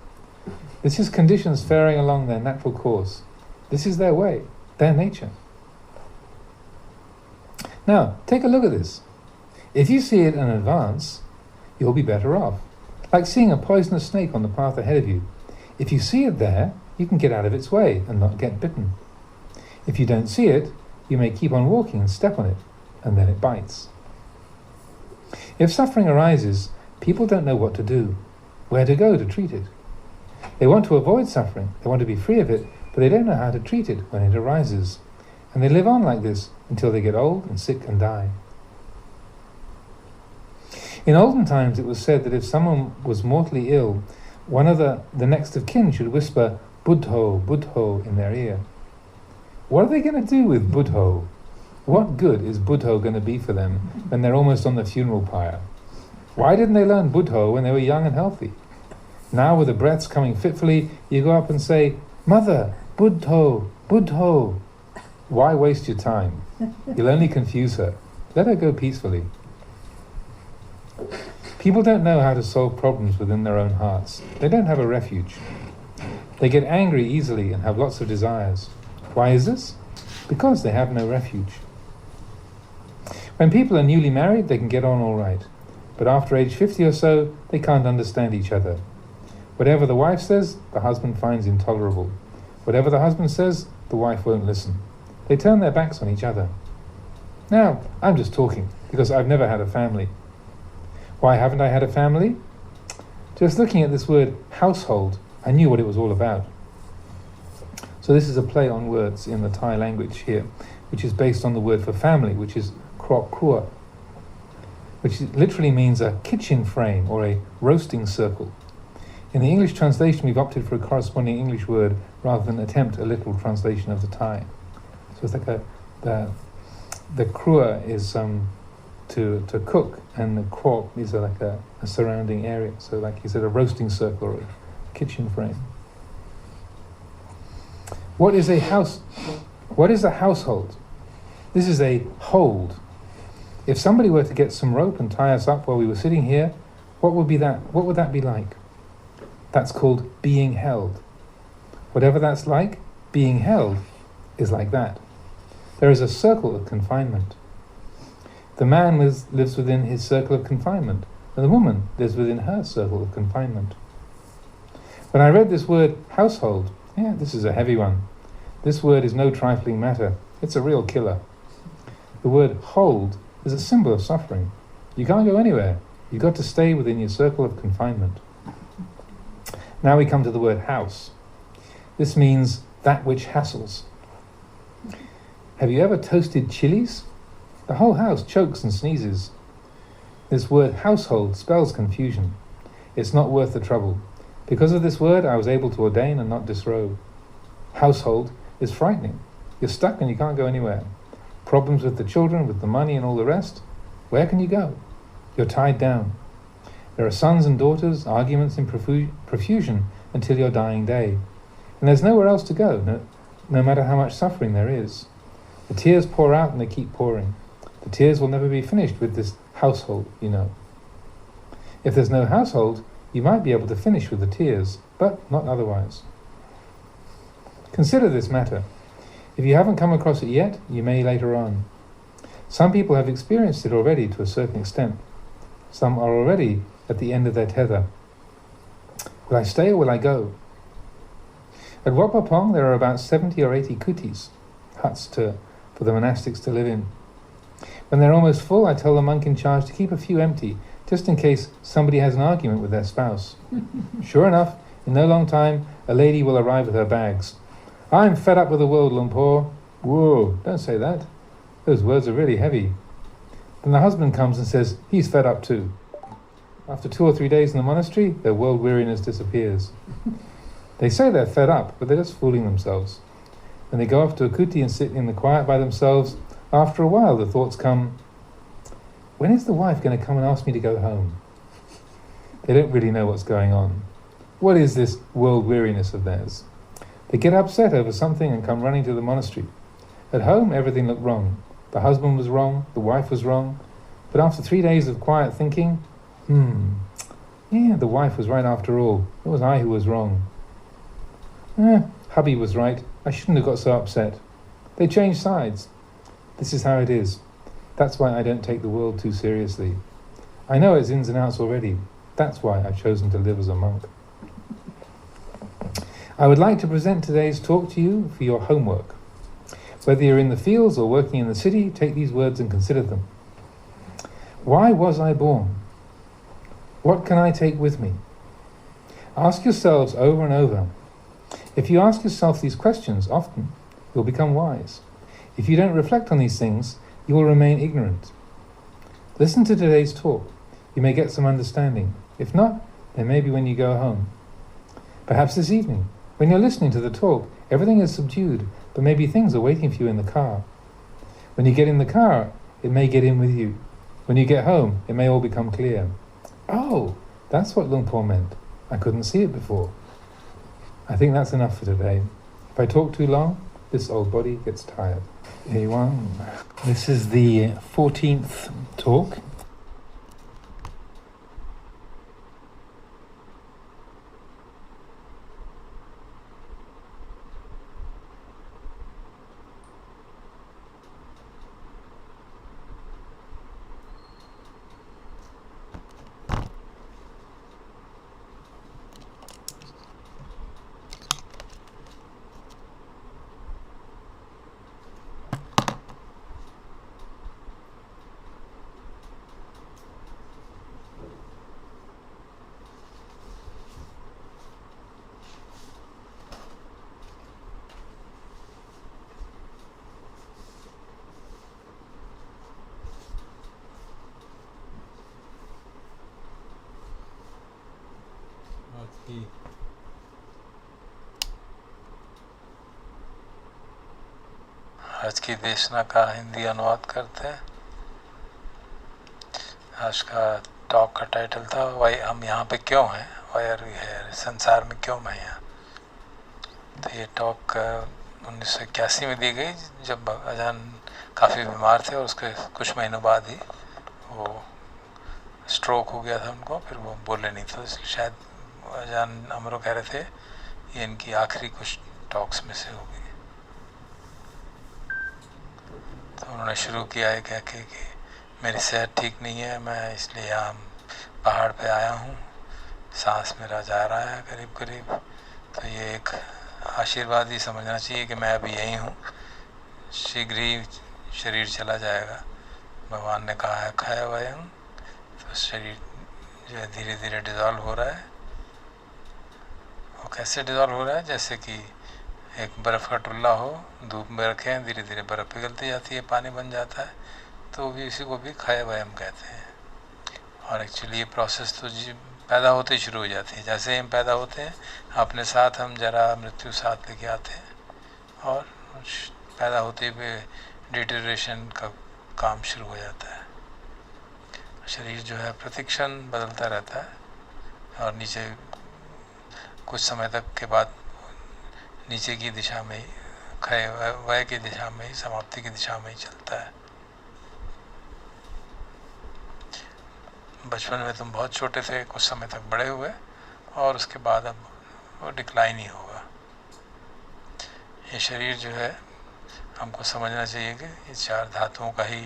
This is conditions faring along their natural course. This is their way, their nature. Now, take a look at this. If you see it in advance, you'll be better off. Like seeing a poisonous snake on the path ahead of you. If you see it there, you can get out of its way and not get bitten. If you don't see it, you may keep on walking and step on it, and then it bites. If suffering arises, people don't know what to do, where to go to treat it. They want to avoid suffering, they want to be free of it, but they don't know how to treat it when it arises. And they live on like this until they get old and sick and die. In olden times it was said that if someone was mortally ill, one of the next of kin should whisper, Buddho, Buddho in their ear. What are they going to do with Buddho? What good is Buddho going to be for them when they're almost on the funeral pyre? Why didn't they learn Buddho when they were young and healthy? Now with the breaths coming fitfully, you go up and say, Mother, Buddho, Buddho. Why waste your time? You'll only confuse her. Let her go peacefully. People don't know how to solve problems within their own hearts. They don't have a refuge. They get angry easily and have lots of desires. Why is this? Because they have no refuge. When people are newly married, they can get on all right. But after age 50 or so, they can't understand each other. Whatever the wife says, the husband finds intolerable. Whatever the husband says, the wife won't listen. They turn their backs on each other. Now, I'm just talking, because I've never had a family. Why haven't I had a family? Just looking at this word, household, I knew what it was all about. So this is a play on words in the Thai language here, which is based on the word for family, which is krok kua, which literally means a kitchen frame or a roasting circle. In the English translation, we've opted for a corresponding English word rather than attempt a literal translation of the Thai. So it's like the krua is to cook, and the krok is like a surrounding area. So like you said, a roasting circle or a kitchen frame. What is a house? What is a household? This is a hold. If somebody were to get some rope and tie us up while we were sitting here, what would that be like? That's called being held. Whatever that's like, being held is like that. There is a circle of confinement. The man lives within his circle of confinement, and the woman lives within her circle of confinement. When I read this word, household, this is a heavy one. This word is no trifling matter. It's a real killer. The word hold is a symbol of suffering. You can't go anywhere. You've got to stay within your circle of confinement. Now we come to the word house. This means that which hassles. Have you ever toasted chilies? The whole house chokes and sneezes. This word household spells confusion. It's not worth the trouble. Because of this word, I was able to ordain and not disrobe. Household is frightening. You're stuck and you can't go anywhere. Problems with the children, with the money and all the rest. Where can you go? You're tied down. There are sons and daughters, arguments in profusion until your dying day. And there's nowhere else to go, no matter how much suffering there is. The tears pour out and they keep pouring. The tears will never be finished with this household, you know. If there's no household, you might be able to finish with the tears, but not otherwise. Consider this matter. If you haven't come across it yet, you may later on. Some people have experienced it already to a certain extent. Some are already at the end of their tether. Will I stay or will I go? At Wat Pah Pong there are about 70 or 80 kutis, huts for the monastics to live in. When they're almost full, I tell the monk in charge to keep a few empty, just in case somebody has an argument with their spouse. Sure enough, in no long time, a lady will arrive with her bags. I'm fed up with the world, Lumpur. Whoa, don't say that. Those words are really heavy. Then the husband comes and says he's fed up too. After 2 or 3 days in the monastery, their world weariness disappears. They say they're fed up, but they're just fooling themselves. When they go off to a kuti and sit in the quiet by themselves, after a while the thoughts come, when is the wife going to come and ask me to go home? They don't really know what's going on. What is this world weariness of theirs? They get upset over something and come running to the monastery. At home, everything looked wrong. The husband was wrong, the wife was wrong. But after 3 days of quiet thinking, the wife was right after all. It was I who was wrong. Hubby was right. I shouldn't have got so upset. They changed sides. This is how it is. That's why I don't take the world too seriously. I know its ins and outs already. That's why I've chosen to live as a monk. I would like to present today's talk to you for your homework. Whether you're in the fields or working in the city, take these words and consider them. Why was I born? What can I take with me? Ask yourselves over and over. If you ask yourself these questions often, you'll become wise. If you don't reflect on these things, you will remain ignorant. Listen to today's talk. You may get some understanding. If not, then maybe when you go home. Perhaps this evening, when you're listening to the talk, everything is subdued, but maybe things are waiting for you in the car. When you get in the car, it may get in with you. When you get home, it may all become clear. Oh, that's what Lumpur meant. I couldn't see it before. I think that's enough for today. If I talk too long, this old body gets tired. A1. This is the 14th talk. आज की देशना का हिंदी अनुवाद करते हैं। आज का talk का टाइटल था वाई हम यहाँ पे क्यों हैं, वाई आर वी हियर, संसार में क्यों मैं यहाँ। तो ये टॉक 1981 में दी गई जब अजान काफ़ी बीमार थे और उसके कुछ महीनों बाद ही वो स्ट्रोक हो गया था उनको, फिर वो बोले नहीं थे, इसलिए शायद अजान अमरो कह रहे थे ये इनकी आखिरी कुछ टॉक्स में से होगी। तो उन्होंने शुरू किया है कह के कि मेरी सेहत ठीक नहीं है, मैं इसलिए यहाँ पहाड़ पे आया हूँ, सांस मेरा जा रहा है करीब करीब, तो ये एक आशीर्वाद ही समझना चाहिए कि मैं अभी यहीं हूँ, शीघ्र ही शरीर चला जाएगा। भगवान ने कहा है खाया वयं, तो शरीर जो है धीरे धीरे डिज़ॉल्व हो रहा है। वो कैसे डिज़ॉल्व हो रहा है, जैसे कि एक बर्फ़ का टुल्ला हो, धूप में रखें, धीरे धीरे बर्फ़ पिघलती जाती है, पानी बन जाता है, तो भी इसी को भी क्षय वयम कहते हैं। और एक्चुअली ये प्रोसेस तो पैदा होते ही शुरू हो जाती है। जैसे ही हम पैदा होते हैं अपने साथ हम जरा मृत्यु साथ लेके आते हैं, और पैदा होते हुए डिटेरियोरेशन का काम शुरू हो जाता है। शरीर जो है प्रतिक्षण बदलता रहता है, और नीचे कुछ समय तक के बाद नीचे की दिशा में ही, क्षय वय की दिशा में ही, समाप्ति की दिशा में ही चलता है। बचपन में तुम बहुत छोटे थे, कुछ समय तक बड़े हुए, और उसके बाद अब वो डिक्लाइन ही होगा। ये शरीर जो है हमको समझना चाहिए कि ये 4 धातुओं का ही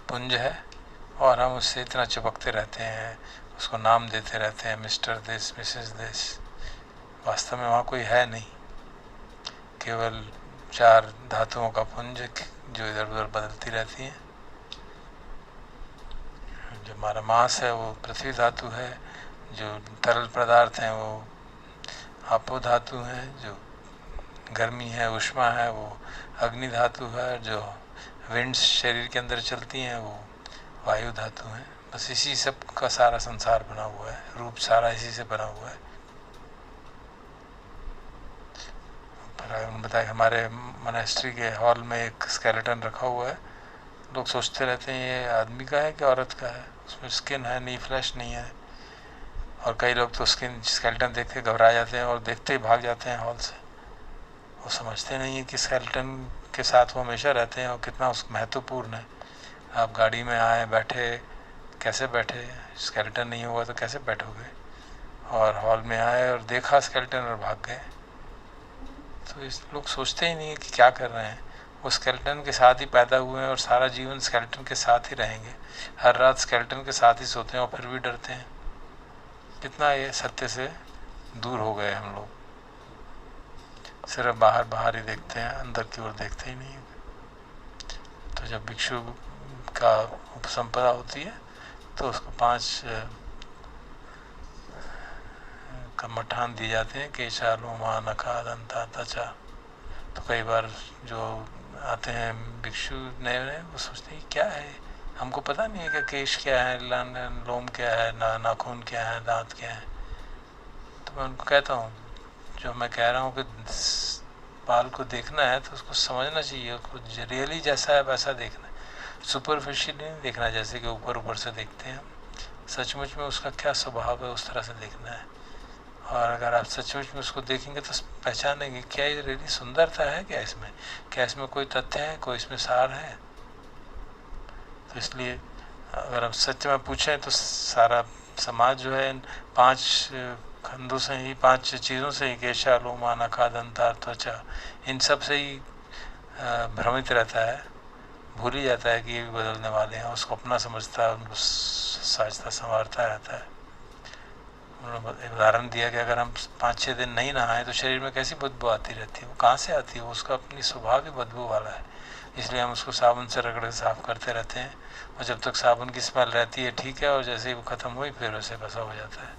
पुंज है, और हम उससे इतना चिपकते रहते हैं, उसको नाम देते रहते हैं, मिस्टर दिस, मिसेस दिस। वास्तव में वहाँ कोई है नहीं, केवल 4 धातुओं का पुंज जो इधर उधर बदलती रहती हैं। जो हमारा मांस है वो पृथ्वी धातु है, जो तरल पदार्थ हैं वो आपो धातु हैं, जो गर्मी है, उष्मा है, वो अग्नि धातु है, जो विंड्स शरीर के अंदर चलती हैं वो वायु धातु हैं। बस इसी सब का सारा संसार बना हुआ है, रूप सारा इसी से बना हुआ है। पर उन्होंने बताया हमारे मोनेस्ट्री के हॉल में एक स्केलेटन रखा हुआ है। लोग सोचते रहते हैं ये आदमी का है कि औरत का है, उसमें स्किन है नहीं, फ्लैश नहीं है। और कई लोग तो स्केलेटन देख के घबरा जाते हैं और देखते ही भाग जाते हैं हॉल से। वो समझते नहीं है कि स्केलेटन के साथ वो हमेशा रहते हैं और कितना उस महत्वपूर्ण है। आप गाड़ी में आए, बैठे, कैसे बैठे, स्केलेटन नहीं हुआ तो कैसे बैठोगे। और हॉल में आए और देखा स्केलेटन और भाग गए। तो इस लोग सोचते ही नहीं है कि क्या कर रहे हैं। वो स्केलेटन के साथ ही पैदा हुए हैं और सारा जीवन स्केलेटन के साथ ही रहेंगे। हर रात स्केलेटन के साथ ही सोते हैं और फिर भी डरते हैं। कितना ये सत्य से दूर हो गए हम लोग। सिर्फ बाहर बाहर ही देखते हैं, अंदर की ओर देखते ही नहीं। तो जब भिक्षु का उपसंपदा होती है तो उसको 5 कमठान दिए जाते हैं, केशा, लोमा, नखा, दंता, त्वचा। तो कई बार जो आते हैं भिक्षु नए नए, वो सोचते हैं क्या है, हमको पता नहीं है कि केश क्या है, लोम क्या है, नाखून क्या है, दांत क्या है। तो मैं उनको कहता हूँ, जो मैं कह रहा हूँ कि बाल को देखना है तो उसको समझना चाहिए, उसको रियली जैसा है वैसा देखना है, सुपरफिशियली नहीं देखना जैसे कि ऊपर ऊपर से देखते हैं। सचमुच में उसका क्या स्वभाव है उस तरह से देखना है। और अगर आप सचमुच में उसको देखेंगे तो पहचानेंगे क्या ये रियली सुंदरता है, क्या इसमें कोई तथ्य है, कोई इसमें सार है। तो इसलिए अगर हम सच में पूछें तो सारा समाज जो है 5 खंडों से ही, 5 चीज़ों से ही, केशा, लोमा, नखा, दंता, त्वचा, इन सब से ही भ्रमित रहता है। भूल ही जाता है कि ये भी बदलने वाले हैं। उसको अपना समझता है, उनको साजता संवारता रहता है। उन्होंने उदाहरण दिया कि अगर हम 5-6 दिन नहीं नहाएं तो शरीर में कैसी बदबू आती रहती है। वो कहाँ से आती है, वो उसका अपनी स्वभाव ही बदबू वाला है। इसलिए हम उसको साबुन से रगड़ के साफ़ करते रहते हैं, और जब तक साबुन की स्मेल रहती है ठीक है, और जैसे ही वो ख़त्म हुई फिर वैसे बसा हो जाता है।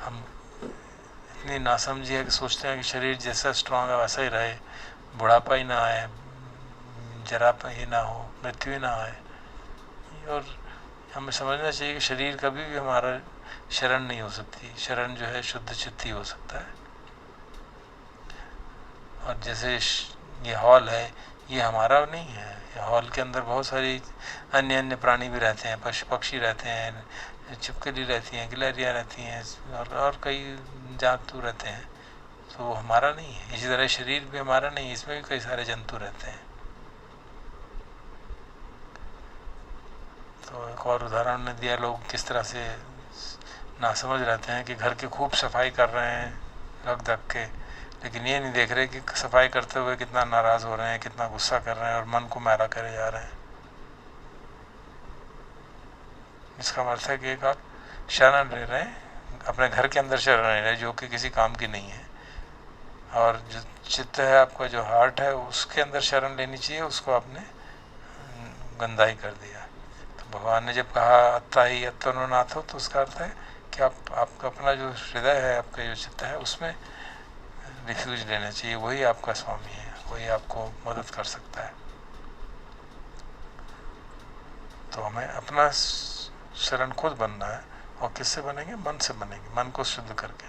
हम इतनी नासमझी है कि सोचते हैं कि शरीर जैसा स्ट्रांग है वैसा ही रहे, बुढ़ापा ही ना आए, जरापा ही ना हो, मृत्यु ही ना आए। और हमें समझना चाहिए कि शरीर कभी भी हमारा शरण नहीं हो सकती। शरण जो है शुद्ध चित्त ही हो सकता है। और जैसे ये हॉल है, ये हमारा नहीं है। ये हॉल के अंदर बहुत सारी अन्य प्राणी भी रहते हैं, पशु पक्षी रहते हैं, छिपकली रहती हैं, गिलहरियाँ रहती हैं, और कई जंतु रहते हैं। तो वो हमारा नहीं है। इसी तरह शरीर भी हमारा नहीं है, इसमें भी कई सारे जंतु रहते हैं। तो एक और उदाहरण ने दिया, लोग किस तरह से नासमझ रहते हैं कि घर की खूब सफाई कर रहे हैं रख धक के, लेकिन ये नहीं देख रहे कि सफाई करते हुए कितना नाराज़ हो रहे हैं, कितना गुस्सा कर रहे हैं और मन को मैला करे जा रहे हैं। इसका अर्थ है कि एक आप शरण ले रहे हैं, अपने घर के अंदर शरण ले रहे हैं जो कि किसी काम की नहीं है। और जो चित्त है आपका, जो हार्ट है, उसके अंदर शरण लेनी चाहिए, उसको आपने गंदा ही कर दिया। तो भगवान ने जब कहा अत्ता ही अत्तनो नाथो, तो उसका अर्थ है कि आपका अपना जो हृदय है, आपका जो चित्त है, उसमें रिफ्यूज लेना चाहिए। वही आपका स्वामी है, वही आपको मदद कर सकता है। तो हमें अपना शरण खुद बनना है। और किससे बनेंगे? मन से बनेंगे, मन को शुद्ध करके।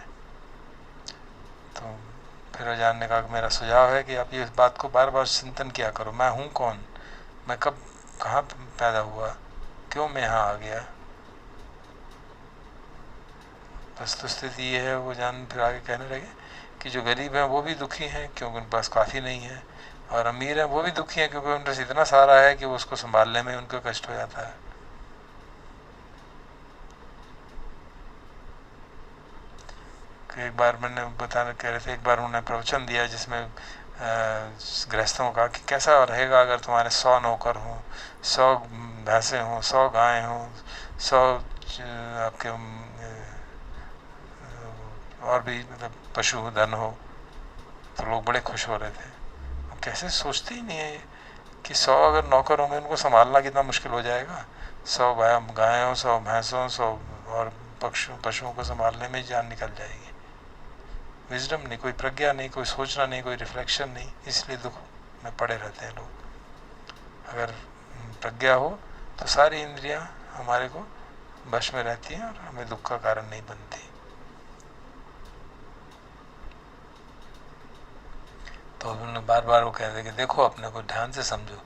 तो फिर आचार्य ने कहा कि मेरा सुझाव है कि आप ये बात को बार बार चिंतन किया करो, मैं हूँ कौन, मैं कब कहाँ पैदा हुआ, क्यों मैं यहाँ आ गया। वस्तु स्थिति ये है। वो जान फिर आगे कहने लगे कि जो गरीब हैं वो भी दुखी हैं क्योंकि उनके पास काफ़ी नहीं है, और अमीर हैं वो भी दुखी हैं क्योंकि उनके पास इतना सारा है कि वो उसको संभालने में उनको कष्ट हो जाता है। एक बार मैंने बताने कह रहे थे, एक बार उन्होंने प्रवचन दिया जिसमें गृहस्थों का कि कैसा रहेगा अगर तुम्हारे 100 नौकर हों, 100 भैंसें हों, 100 गायें हों, 100 आपके और भी मतलब पशुधन हो। तो लोग बड़े खुश हो रहे थे। कैसे सोचते ही नहीं है कि 100 अगर नौकर होंगे उनको संभालना कितना मुश्किल हो जाएगा। 100 गायों, 100 भैंसों, 100 और पशुओं को संभालने में जान निकल जाएगी। विजडम नहीं, कोई प्रज्ञा नहीं, कोई सोचना नहीं, कोई रिफ्लेक्शन नहीं, इसलिए दुख में पड़े रहते हैं लोग। अगर प्रज्ञा हो तो सारी इंद्रियां हमारे को वश में रहती हैं और हमें दुख का कारण नहीं बनती। तो उन्होंने बार बार वो कहते कि देखो अपने को ध्यान से समझो,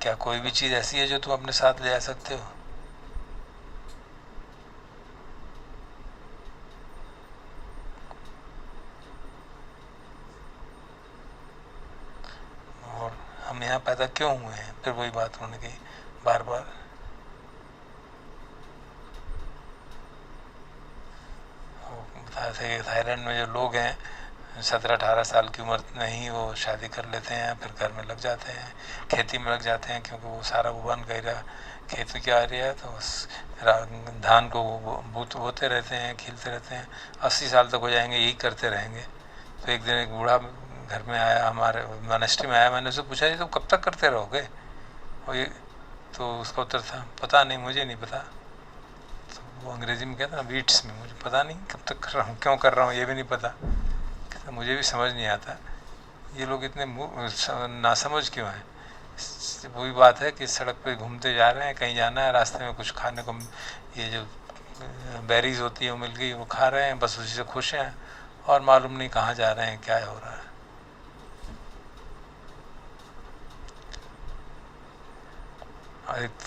क्या कोई भी चीज़ ऐसी है जो तुम अपने साथ ले आ सकते हो? और हम यहाँ पैदा क्यों हुए हैं? फिर वही बात उन्होंने कही बार बार। बताया था कि थाईलैंड में जो लोग हैं 17-18 साल की उम्र में ही वो शादी कर लेते हैं, फिर घर में लग जाते हैं, खेती में लग जाते हैं, क्योंकि वो सारा उबान गहरा खेत में क्या आ रहा है तो धान को बोते रहते हैं, खिलते रहते हैं। 80 साल तक हो जाएंगे, यही करते रहेंगे। तो एक दिन एक बूढ़ा घर में आया, हमारे मॉनेस्ट्री में आया। मैंने उससे पूछा जी तुम कब तक करते रहोगे? और ये तो उसका उत्तर था पता नहीं, मुझे नहीं पता। तो वो अंग्रेजी में कहता ना बीट्स में, मुझे पता नहीं कब तक कर रहा हूँ, क्यों कर रहा हूँ ये भी नहीं पता, कहता मुझे भी समझ नहीं आता ये लोग इतने नासमझ क्यों हैं। वही बात है कि सड़क पे घूमते जा रहे हैं, कहीं जाना है, रास्ते में कुछ खाने को ये जो बेरीज होती है वो मिल गई, वो खा रहे हैं, बस उसी से खुश हैं और मालूम नहीं कहाँ जा रहे हैं, क्या हो रहा है।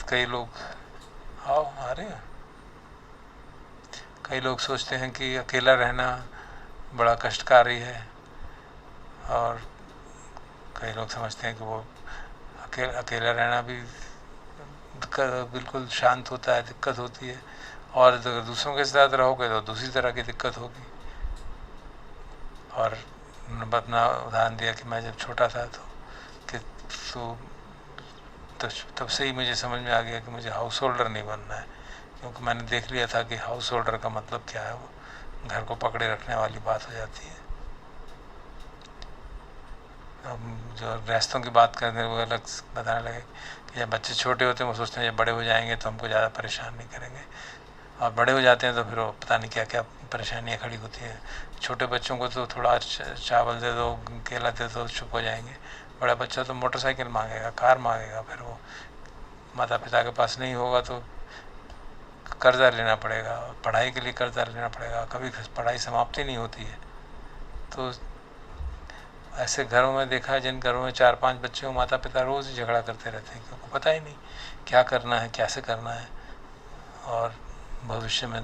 कई लोग आओ आ रहे हैं, कई लोग सोचते हैं कि अकेला रहना बड़ा कष्टकारी है, और कई लोग समझते हैं कि वो अकेला रहना भी बिल्कुल शांत होता है, दिक्कत होती है, और अगर दूसरों के साथ रहोगे तो दूसरी तरह की दिक्कत होगी। और अपना उदाहरण दिया कि मैं जब छोटा था तो तब से ही मुझे समझ में आ गया कि मुझे हाउस होल्डर नहीं बनना है, क्योंकि मैंने देख लिया था कि हाउस होल्डर का मतलब क्या है, वो घर को पकड़े रखने वाली बात हो जाती है। अब जो गृहस्थों की बात करते हैं वो अलग बताने लगे कि जब बच्चे छोटे होते हैं वो सोचते हैं जब बड़े हो जाएंगे तो हमको ज़्यादा परेशान नहीं करेंगे, और बड़े हो जाते हैं तो फिर वो पता नहीं क्या क्या परेशानियाँ खड़ी होती हैं। छोटे बच्चों को तो थोड़ा चावल दे दो, केला दे दो, चुप हो जाएंगे। बड़ा बच्चा तो मोटरसाइकिल मांगेगा, कार मांगेगा, फिर वो माता पिता के पास नहीं होगा तो कर्जा लेना पड़ेगा, पढ़ाई के लिए कर्जा लेना पड़ेगा, कभी पढ़ाई समाप्ति नहीं होती है। तो ऐसे घरों में देखा है जिन घरों में 4-5 बच्चे हो, माता पिता रोज़ ही झगड़ा करते रहते हैं क्योंकि पता ही नहीं क्या करना है, कैसे करना है, और भविष्य में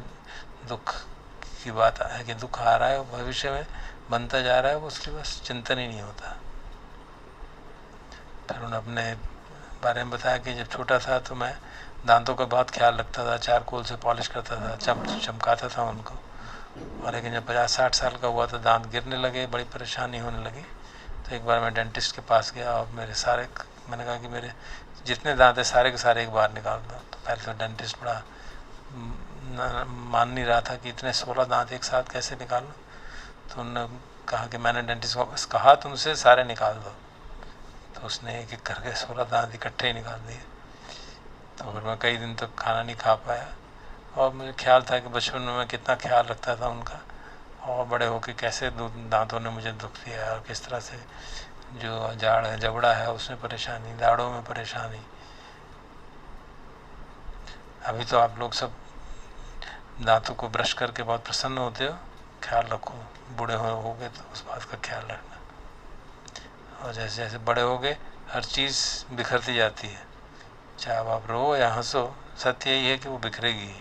दुख की बात है कि दुख आ रहा है और भविष्य में बनता जा रहा है, वो उसके बस चिंतन ही नहीं होता। फिर उन्होंने अपने बारे में बताया कि जब छोटा था तो मैं दांतों का बहुत ख्याल रखता था, चारकोल से पॉलिश करता था, चमकाता था उनको, और लेकिन जब 50-60 साल का हुआ तो दांत गिरने लगे, बड़ी परेशानी होने लगी। तो एक बार मैं डेंटिस्ट के पास गया और मैंने कहा कि मेरे जितने दांत हैं सारे के सारे एक बार निकाल दो। तो पहले तो डेंटिस्ट बड़ा मान नहीं रहा था कि इतने 16 दांत एक साथ कैसे निकालूं। तो उन्होंने कहा कि मैंने डेंटिस्ट को बस कहा तुमसे सारे निकाल दो, तो उसने एक एक करके 16 दांत इकट्ठे ही निकाल दिए। तो फिर मैं कई दिन तक खाना नहीं खा पाया, और मुझे ख्याल था कि बचपन में मैं कितना ख्याल रखता था उनका, और बड़े होके कैसे दांतों ने मुझे दुख दिया और किस तरह से जो जाड़ है, जबड़ा है, उसमें परेशानी, दाढ़ों में परेशानी। अभी तो आप लोग सब दांतों को ब्रश करके बहुत प्रसन्न होते हो, ख्याल रखो, बूढ़े होगे तो उस बात का ख्याल रखना। और जैसे जैसे बड़े होगे हर चीज़ बिखरती जाती है, चाहे अब आप रो या हंसो, सत्य यही है कि वो बिखरेगी।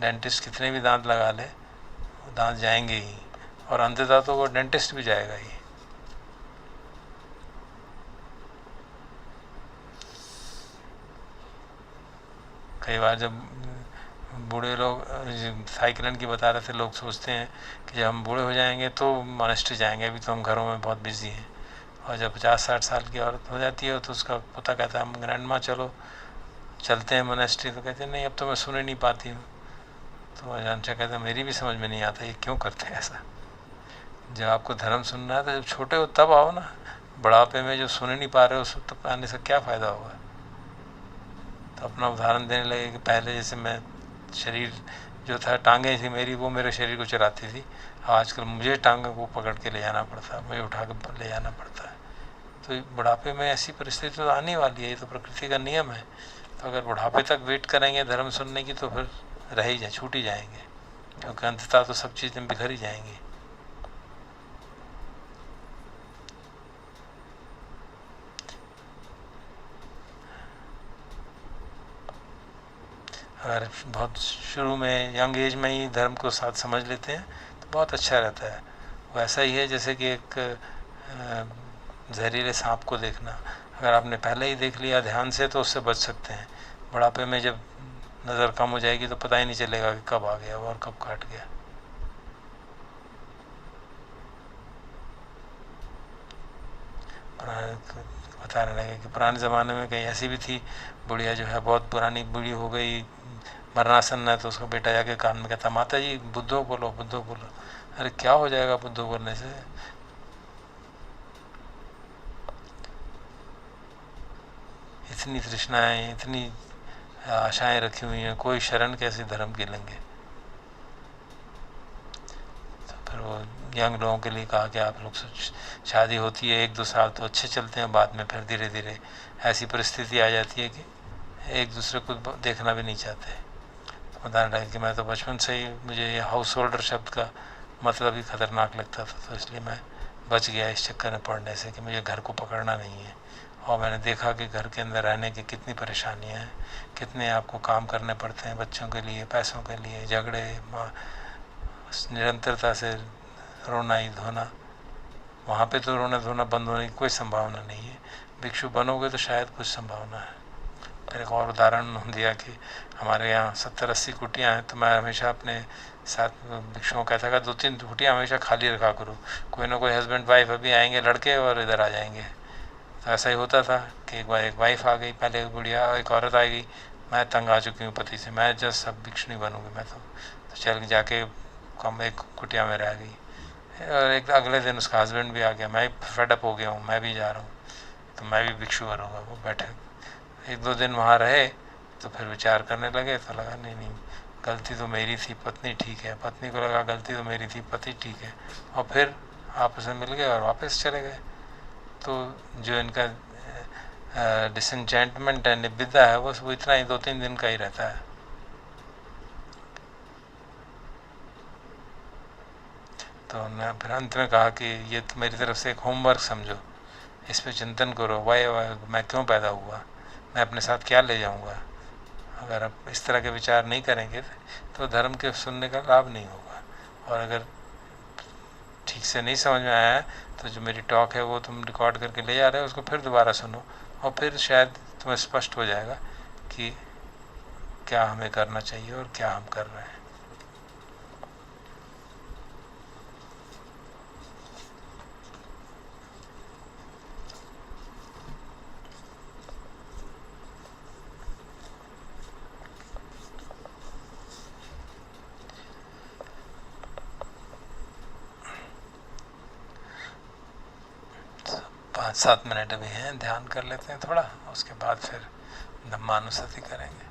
डेंटिस्ट कितने भी दांत लगा ले, वो दांत जाएंगे ही, और अंततः तो वो डेंटिस्ट भी जाएगा ही। कई बार जब बूढ़े लोग साइकिलन की बता रहे थे, लोग सोचते हैं कि जब हम बूढ़े हो जाएंगे तो मॉनेस्ट्री जाएंगे, अभी तो हम घरों में बहुत बिजी हैं। और जब 50-60 साल की औरत हो जाती है तो उसका पोता कहता है हम ग्रैंड माँ चलो चलते हैं मॉनेस्ट्री, तो कहते हैं नहीं अब तो मैं सुन ही नहीं पाती हूँ। तो अजान चाह कहते हैं मेरी भी समझ में नहीं आता ये क्यों करते हैं ऐसा। जब आपको धर्म सुनना है तो जब छोटे हो तब आओ ना, बुढ़ापे में जो सुन नहीं पा रहे हो तब आने से क्या फ़ायदा होगा। तो अपना उदाहरण देने लगे कि पहले जैसे मैं शरीर जो था, टांगें थी मेरी, वो मेरे शरीर को चलाती थी, आजकल मुझे टांगों को पकड़ के ले जाना पड़ता है, मुझे उठा के ले जाना पड़ता है। तो बुढ़ापे में ऐसी परिस्थिति तो आने वाली है, ये तो प्रकृति का नियम है। तो अगर बुढ़ापे तक वेट करेंगे धर्म सुनने की तो फिर रह ही जाए, छूट ही जाएंगे, क्योंकि अंततः तो सब चीज़ें बिखर ही जाएंगी। अगर बहुत शुरू में यंग एज में ही धर्म को साथ समझ लेते हैं तो बहुत अच्छा रहता है। वो ऐसा ही है जैसे कि एक जहरीले सांप को देखना, अगर आपने पहले ही देख लिया ध्यान से तो उससे बच सकते हैं। बुढ़ापे में जब नज़र कम हो जाएगी तो पता ही नहीं चलेगा कि कब आ गया वो और कब काट गया। बताने लगे कि पुराने ज़माने में कहीं ऐसी भी थी बुढ़िया जो है बहुत पुरानी बूढ़ी हो गई, मरनासन है, तो उसका बेटा जाके कान में कहता माता जी बुद्धो बोलो बुद्धो बोलो। अरे क्या हो जाएगा बुद्धो बोलने से, इतनी तृष्णाएं, इतनी आशाएं रखी हुई हैं, कोई शरण कैसे धर्म की लेंगे। तो फिर वो यंग लोगों के लिए कहा कि आप लोग शादी होती है 1-2 साल तो अच्छे चलते हैं, बाद में फिर धीरे धीरे ऐसी परिस्थिति आ जाती है कि एक दूसरे को देखना भी नहीं चाहते। तो बताने लगे कि मैं तो बचपन से ही, मुझे ये हाउस होल्डर शब्द का मतलब ही ख़तरनाक लगता था, तो इसलिए मैं बच गया इस चक्कर में पड़ने से कि मुझे घर को पकड़ना नहीं है। और मैंने देखा कि घर के अंदर रहने की कितनी परेशानियाँ हैं, कितने आपको काम करने पड़ते हैं बच्चों के लिए, पैसों के लिए, झगड़े, निरंतरता से रोना ही धोना। वहाँ पे तो रोना धोना बंद होने की कोई संभावना नहीं है, भिक्षु बनोगे तो शायद कुछ संभावना है। फिर एक और उदाहरण दिया कि हमारे यहाँ 70-80 कुटियाँ हैं, तो मैं हमेशा अपने साथ भिक्षुओं को कहता था 2-3 कुटियाँ हमेशा खाली रखा करो, कोई ना कोई हस्बैंड वाइफ अभी आएंगे लड़के और इधर आ जाएंगे। तो ऐसा ही होता था कि एक बार एक वाइफ आ गई, पहले एक बुढ़िया एक औरत आ गई, मैं तंग आ चुकी हूँ पति से, मैं जस्ट अब भिक्षु नहीं बनूँगी मैं तो चल जाके कम एक कुटिया में रह गई। और एक अगले दिन उसका हस्बैंड भी आ गया, मैं फेडअप हो गया हूँ, मैं भी जा रहा हूँ, तो मैं भी भिक्षु बनूँगा। वो बैठे 1-2 दिन वहाँ रहे तो फिर विचार करने लगे, तो लगा नहीं गलती तो मेरी थी, पत्नी ठीक है। पत्नी को लगा गलती तो मेरी थी, पति ठीक है, और फिर आपस में मिल गए और वापस चले गए। तो जो इनका डिसएंचेंटमेंट है, निब्बिदा है, वो इतना ही 2-3 दिन का ही रहता है। तो उन्होंने फिर अंत में कहा कि ये तो मेरी तरफ से एक होमवर्क समझो, इस पर चिंतन करो, वाई मैं क्यों पैदा हुआ, मैं अपने साथ क्या ले जाऊंगा। अगर आप इस तरह के विचार नहीं करेंगे तो धर्म के सुनने का लाभ नहीं होगा। और अगर ठीक से नहीं समझ में आया तो जो मेरी टॉक है वो तुम रिकॉर्ड करके ले जा रहे हो, उसको फिर दोबारा सुनो, और फिर शायद तुम्हें स्पष्ट हो जाएगा कि क्या हमें करना चाहिए और क्या हम कर रहे हैं। पाँच 7 मिनट अभी हैं, ध्यान कर लेते हैं थोड़ा, उसके बाद फिर धम्मानुस्ति करेंगे।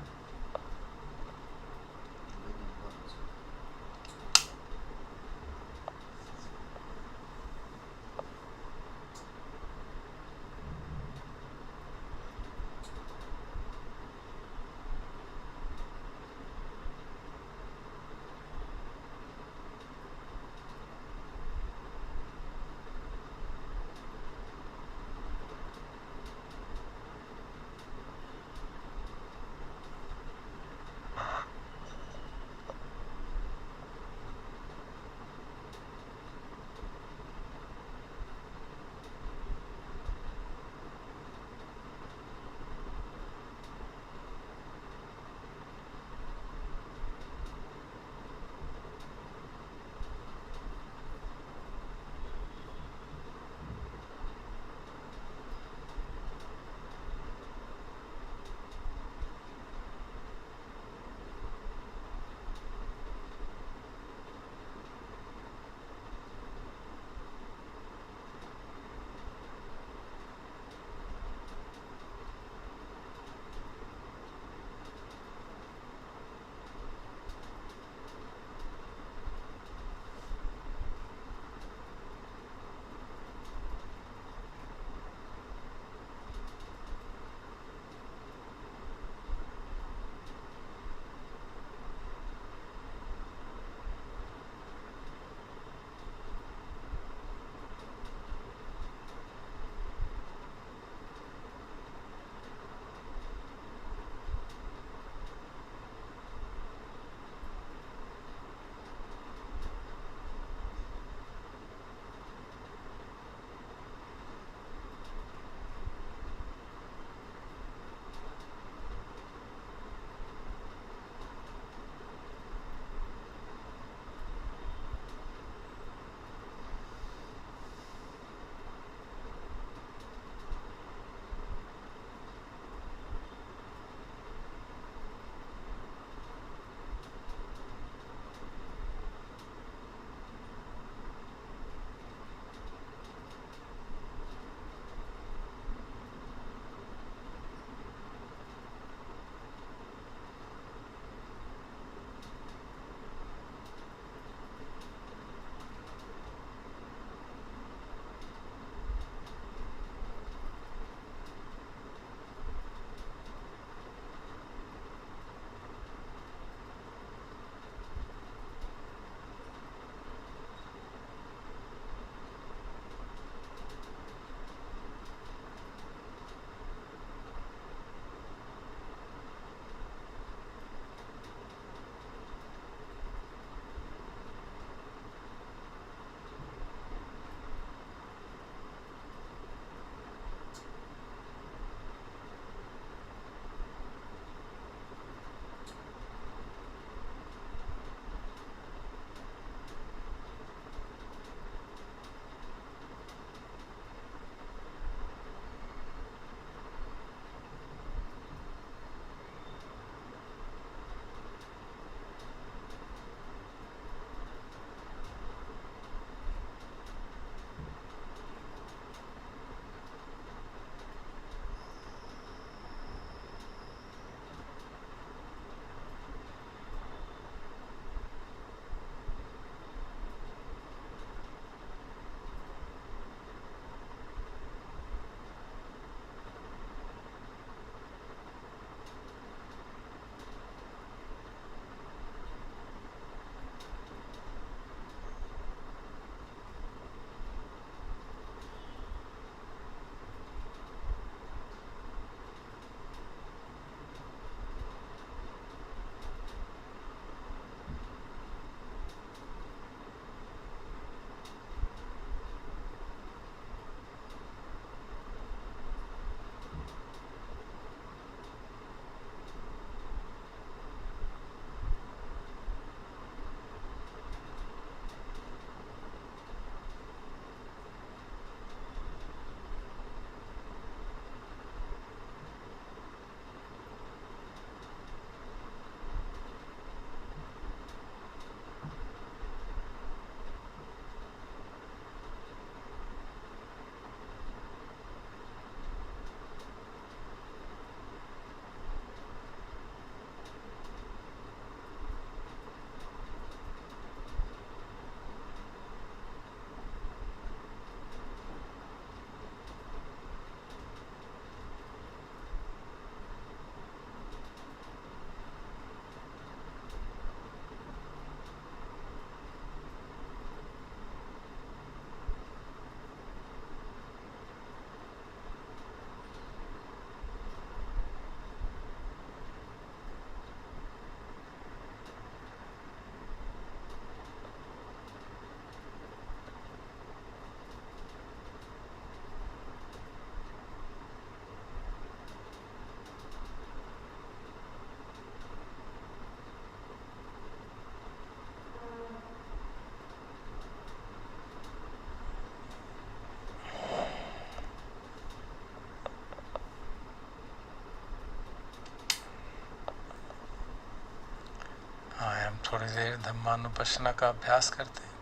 थोड़ी देर धम्मानुपश्यना का अभ्यास करते हैं।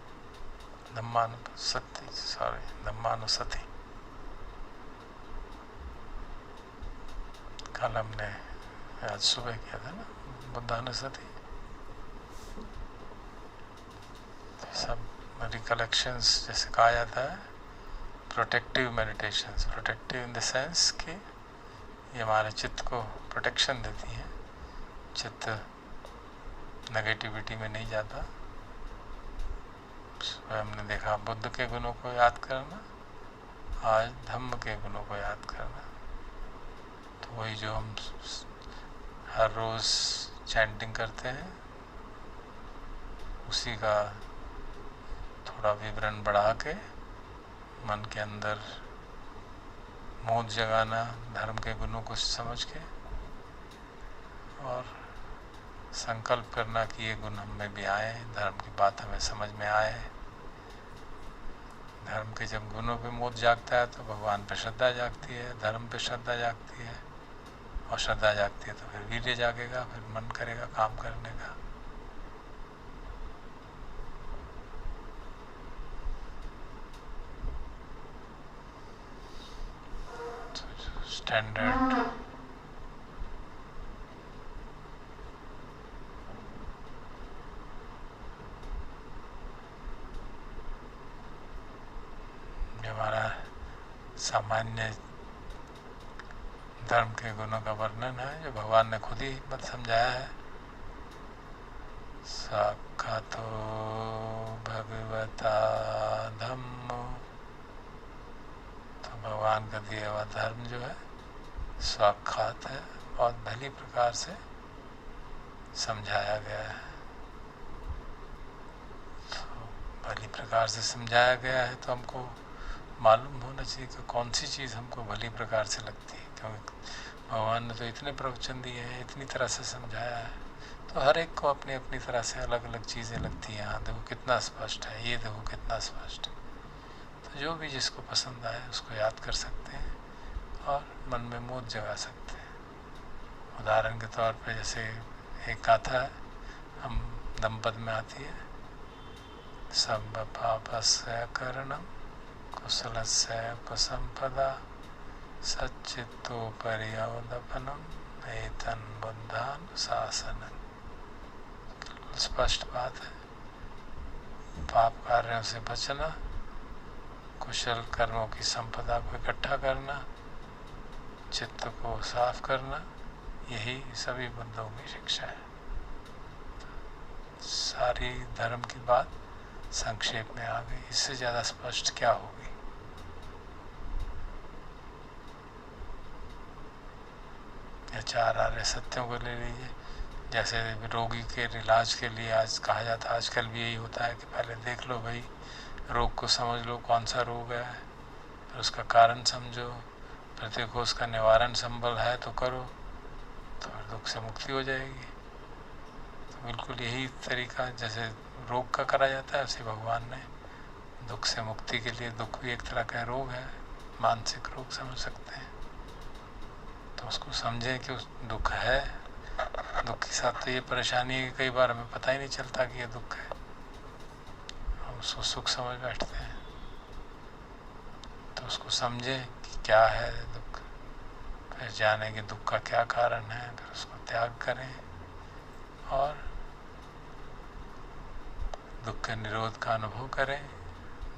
धम्मानुसति। कल हमने आज सुबह किया था ना बुद्धानुसति। सब रिकलेक्शंस जैसे कहा जाता है protective meditations. Protective in the sense कि ये हमारे चित्त को प्रोटेक्शन देती हैं, चित्त नेगेटिविटी में नहीं जाता। सुबह हमने देखा बुद्ध के गुणों को याद करना, आज धम्म के गुणों को याद करना। तो वही जो हम हर रोज़ चैंटिंग करते हैं उसी का थोड़ा विवरण बढ़ा के मन के अंदर मोद जगाना, धर्म के गुणों को समझ के, और संकल्प करना कि ये गुण हम में भी आए, धर्म की बात हमें समझ में आए। धर्म के जब गुणों पे मोद जागता है तो भगवान पे श्रद्धा जागती है, धर्म पे श्रद्धा जागती है, और श्रद्धा जागती है तो फिर वीर्य जागेगा, फिर मन करेगा काम करने का। स्टैंडर्ड हमारा सामान्य धर्म के गुणों का वर्णन है जो भगवान ने खुद ही मत समझाया है। साक्षातो भगवता धम्मो, तो भगवान का दिया हुआ धर्म जो है साक्षात है, बहुत भली प्रकार से समझाया गया है। तो भली प्रकार से समझाया गया है तो हमको मालूम होना चाहिए कि कौन सी चीज़ हमको भली प्रकार से लगती है, क्योंकि भगवान ने तो इतने प्रवचन दिए हैं, इतनी तरह से समझाया है, तो हर एक को अपनी अपनी तरह से अलग अलग चीज़ें लगती हैं। हाँ देखो कितना स्पष्ट है, ये देखो कितना स्पष्ट है। तो जो भी जिसको पसंद आए उसको याद कर सकते हैं और मन में मोद जगा सकते हैं। उदाहरण के तौर पे जैसे एक गाथा है हम दंपत में आती है, सब पापस्य करणम कुशलस्य कुसंपदा सच्चित्तोपर्यवदपनम एतन बुद्धानुशासनम। स्पष्ट बात है, पाप कार्यों से बचना, कुशल कर्मों की संपदा को इकट्ठा करना, चित्त को साफ करना, यही सभी बुद्धों की शिक्षा है। सारी धर्म की बात संक्षेप में आ गई, इससे ज़्यादा स्पष्ट क्या होगी। या चार आर्य सत्यों को ले लीजिए, जैसे रोगी के इलाज के लिए आज कहा जाता है, आजकल भी यही होता है कि पहले देख लो भाई, रोग को समझ लो कौन सा रोग है, फिर उसका कारण समझो, फिर देखो उसका निवारण संभल है तो करो, तो फिर दुख से मुक्ति हो जाएगी। तो बिल्कुल यही तरीका जैसे रोग का करा जाता है, उसे भगवान ने दुख से मुक्ति के लिए, दुख भी एक तरह का रोग है, मानसिक रोग समझ सकते हैं, तो उसको समझें कि उस दुख है, दुख के साथ तो ये परेशानी है कि कई बार हमें पता ही नहीं चलता कि ये दुख है, हम उसको सुख समझ बैठते हैं। तो उसको समझें कि क्या है दुख, फिर जाने कि दुख का क्या कारण है, फिर उसको त्याग करें और दुख के निरोध का अनुभव करें।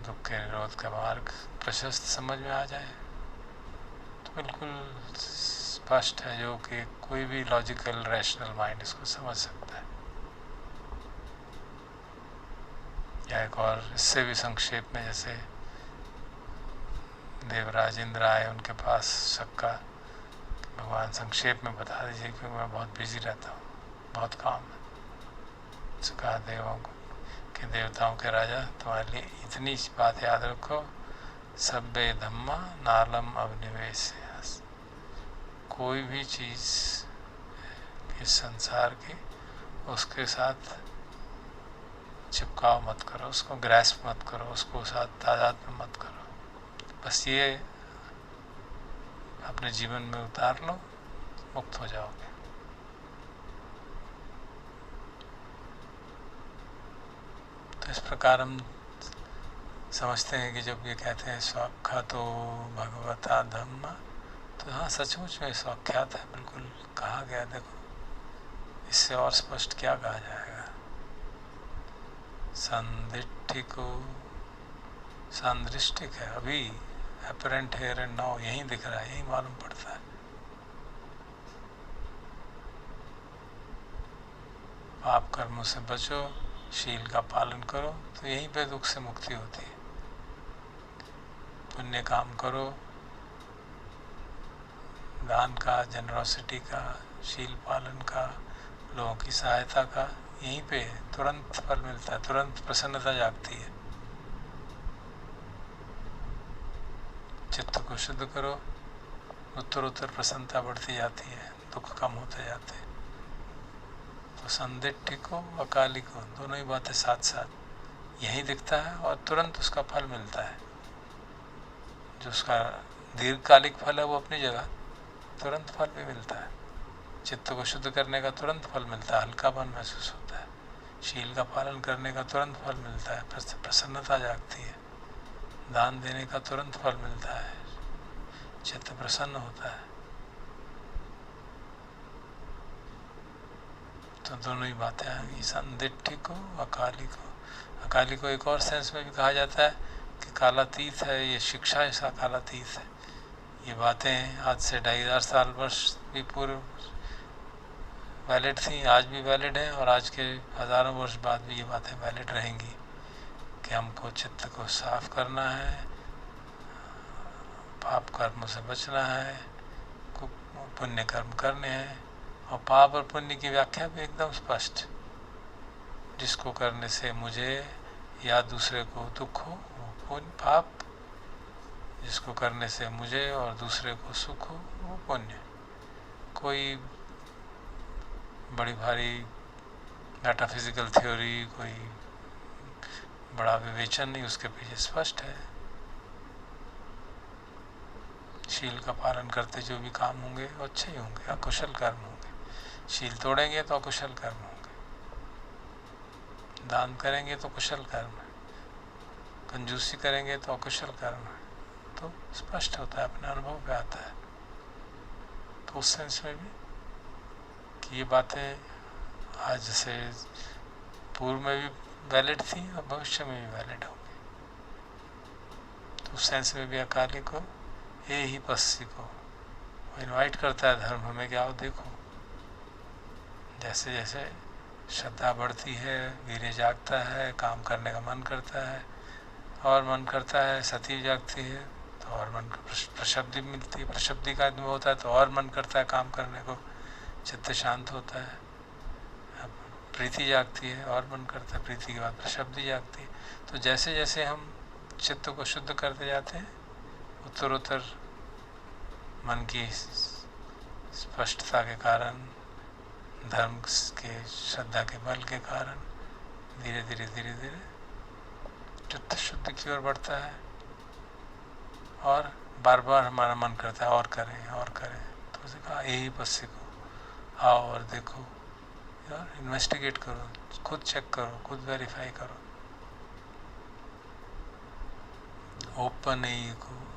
दुख के निरोध का मार्ग प्रशस्त समझ में आ जाए तो बिल्कुल स्पष्ट है, जो कि कोई भी लॉजिकल रैशनल माइंड इसको समझ सकता है। या एक और इससे भी संक्षेप में, जैसे देवराज इंद्र आए उनके पास शक्का, भगवान संक्षेप में बता दीजिए क्योंकि मैं बहुत बिजी रहता हूँ, बहुत काम है। तो कहा देवों को कि देवताओं के राजा, तुम्हारे लिए इतनी बात याद रखो, सब्बे धम्मा नालम अवनिवेश। कोई भी चीज़ इस संसार की उसके साथ चिपकाव मत करो, उसको ग्रैस्प मत करो, उसको साथ तादाद में मत करो। बस ये अपने जीवन में उतार लो, मुक्त हो जाओगे। इस प्रकार हम समझते हैं कि जब ये कहते हैं स्वाख्यातो भगवता धम्म, तो हाँ सचमुच में स्वाख्यात है, बिल्कुल कहा गया। देखो इससे और स्पष्ट क्या कहा जाएगा। संदिष्टिको सांदृष्टिक है, अभी अपरेंट हेयर एंड नाउ, यहीं दिख रहा है, यहीं मालूम पड़ता है। पाप कर्मों से बचो, शील का पालन करो, तो यहीं पे दुख से मुक्ति होती है। पुण्य काम करो, दान का, जनरॉसिटी का, शील पालन का, लोगों की सहायता का, यहीं पे तुरंत फल मिलता है, तुरंत प्रसन्नता जागती है। चित्त को शुद्ध करो, उत्तर उत्तर प्रसन्नता बढ़ती जाती है, दुख कम होते जाते हैं। तो संदिग्ध को अकाली को, दोनों ही बातें साथ साथ यही दिखता है और तुरंत उसका फल मिलता है। जो उसका दीर्घकालिक फल है वो अपनी जगह, तुरंत फल भी मिलता है। चित्त को शुद्ध करने का तुरंत फल मिलता है, हल्कापन महसूस होता है। शील का पालन करने का तुरंत फल मिलता है, प्रसन्नता जागती है। दान देने का तुरंत फल मिलता है, चित्त प्रसन्न होता है। तो दोनों ही बातें आ गई, संदिग्ध को अकाली को। अकाली को एक और सेंस में भी कहा जाता है कि कालातीत है, ये शिक्षा ऐसा कालातीत है। ये बातें आज से 2500 साल वर्ष भी पूर्व वैलिड थी, आज भी वैलिड हैं, और आज के हज़ारों वर्ष बाद भी ये बातें वैलिड रहेंगी कि हमको चित्त को साफ करना है, पाप कर्मों से बचना है, पुण्य कर्म करने हैं। और पाप और पुण्य की व्याख्या भी एकदम स्पष्ट, जिसको करने से मुझे या दूसरे को दुख हो वो पुण्य पाप, जिसको करने से मुझे और दूसरे को सुख हो वो पुण्य। कोई बड़ी भारी मेटाफिजिकल थ्योरी, कोई बड़ा विवेचन नहीं, उसके पीछे स्पष्ट है। शील का पालन करते जो भी काम होंगे वो अच्छे ही होंगे, अकुशल कर्म होंगे। शील तोड़ेंगे तो अकुशल कर्म होंगे, दान करेंगे तो कुशल कर्म है, कंजूसी करेंगे तो अकुशल कर्म है। तो स्पष्ट होता है, अपने अनुभव पे आता है। तो उस सेंस में भी कि ये बातें आज से पूर्व में भी वैलिड थी और भविष्य में भी वैलिड होंगी। तो उस सेंस में भी अकाली को ये ही पस्सी को वो इन्वाइट करता है धर्म हमें कि आओ देखो। जैसे जैसे श्रद्धा बढ़ती है, वीर्य जागता है, काम करने का मन करता है, और मन करता है, सती जागती है तो और मन को प्रशब्दि मिलती है, प्रशब्दि का अनुभव होता है तो और मन करता है काम करने को, चित्त शांत होता है। प्रीति जागती है और मन करता है, प्रीति के बाद प्रशब्दि जागती है। तो जैसे जैसे हम चित्त को शुद्ध करते जाते हैं, उत्तरोत्तर मन की स्पष्टता के कारण, धर्म के श्रद्धा के बल के कारण धीरे धीरे धीरे धीरे चित्त शुद्ध की ओर बढ़ता है, और बार बार हमारा मन करता है और करें और करें। तो उसे कहा यही पस्सी को आओ और देखो, यार इन्वेस्टिगेट करो, खुद चेक करो, खुद वेरीफाई करो।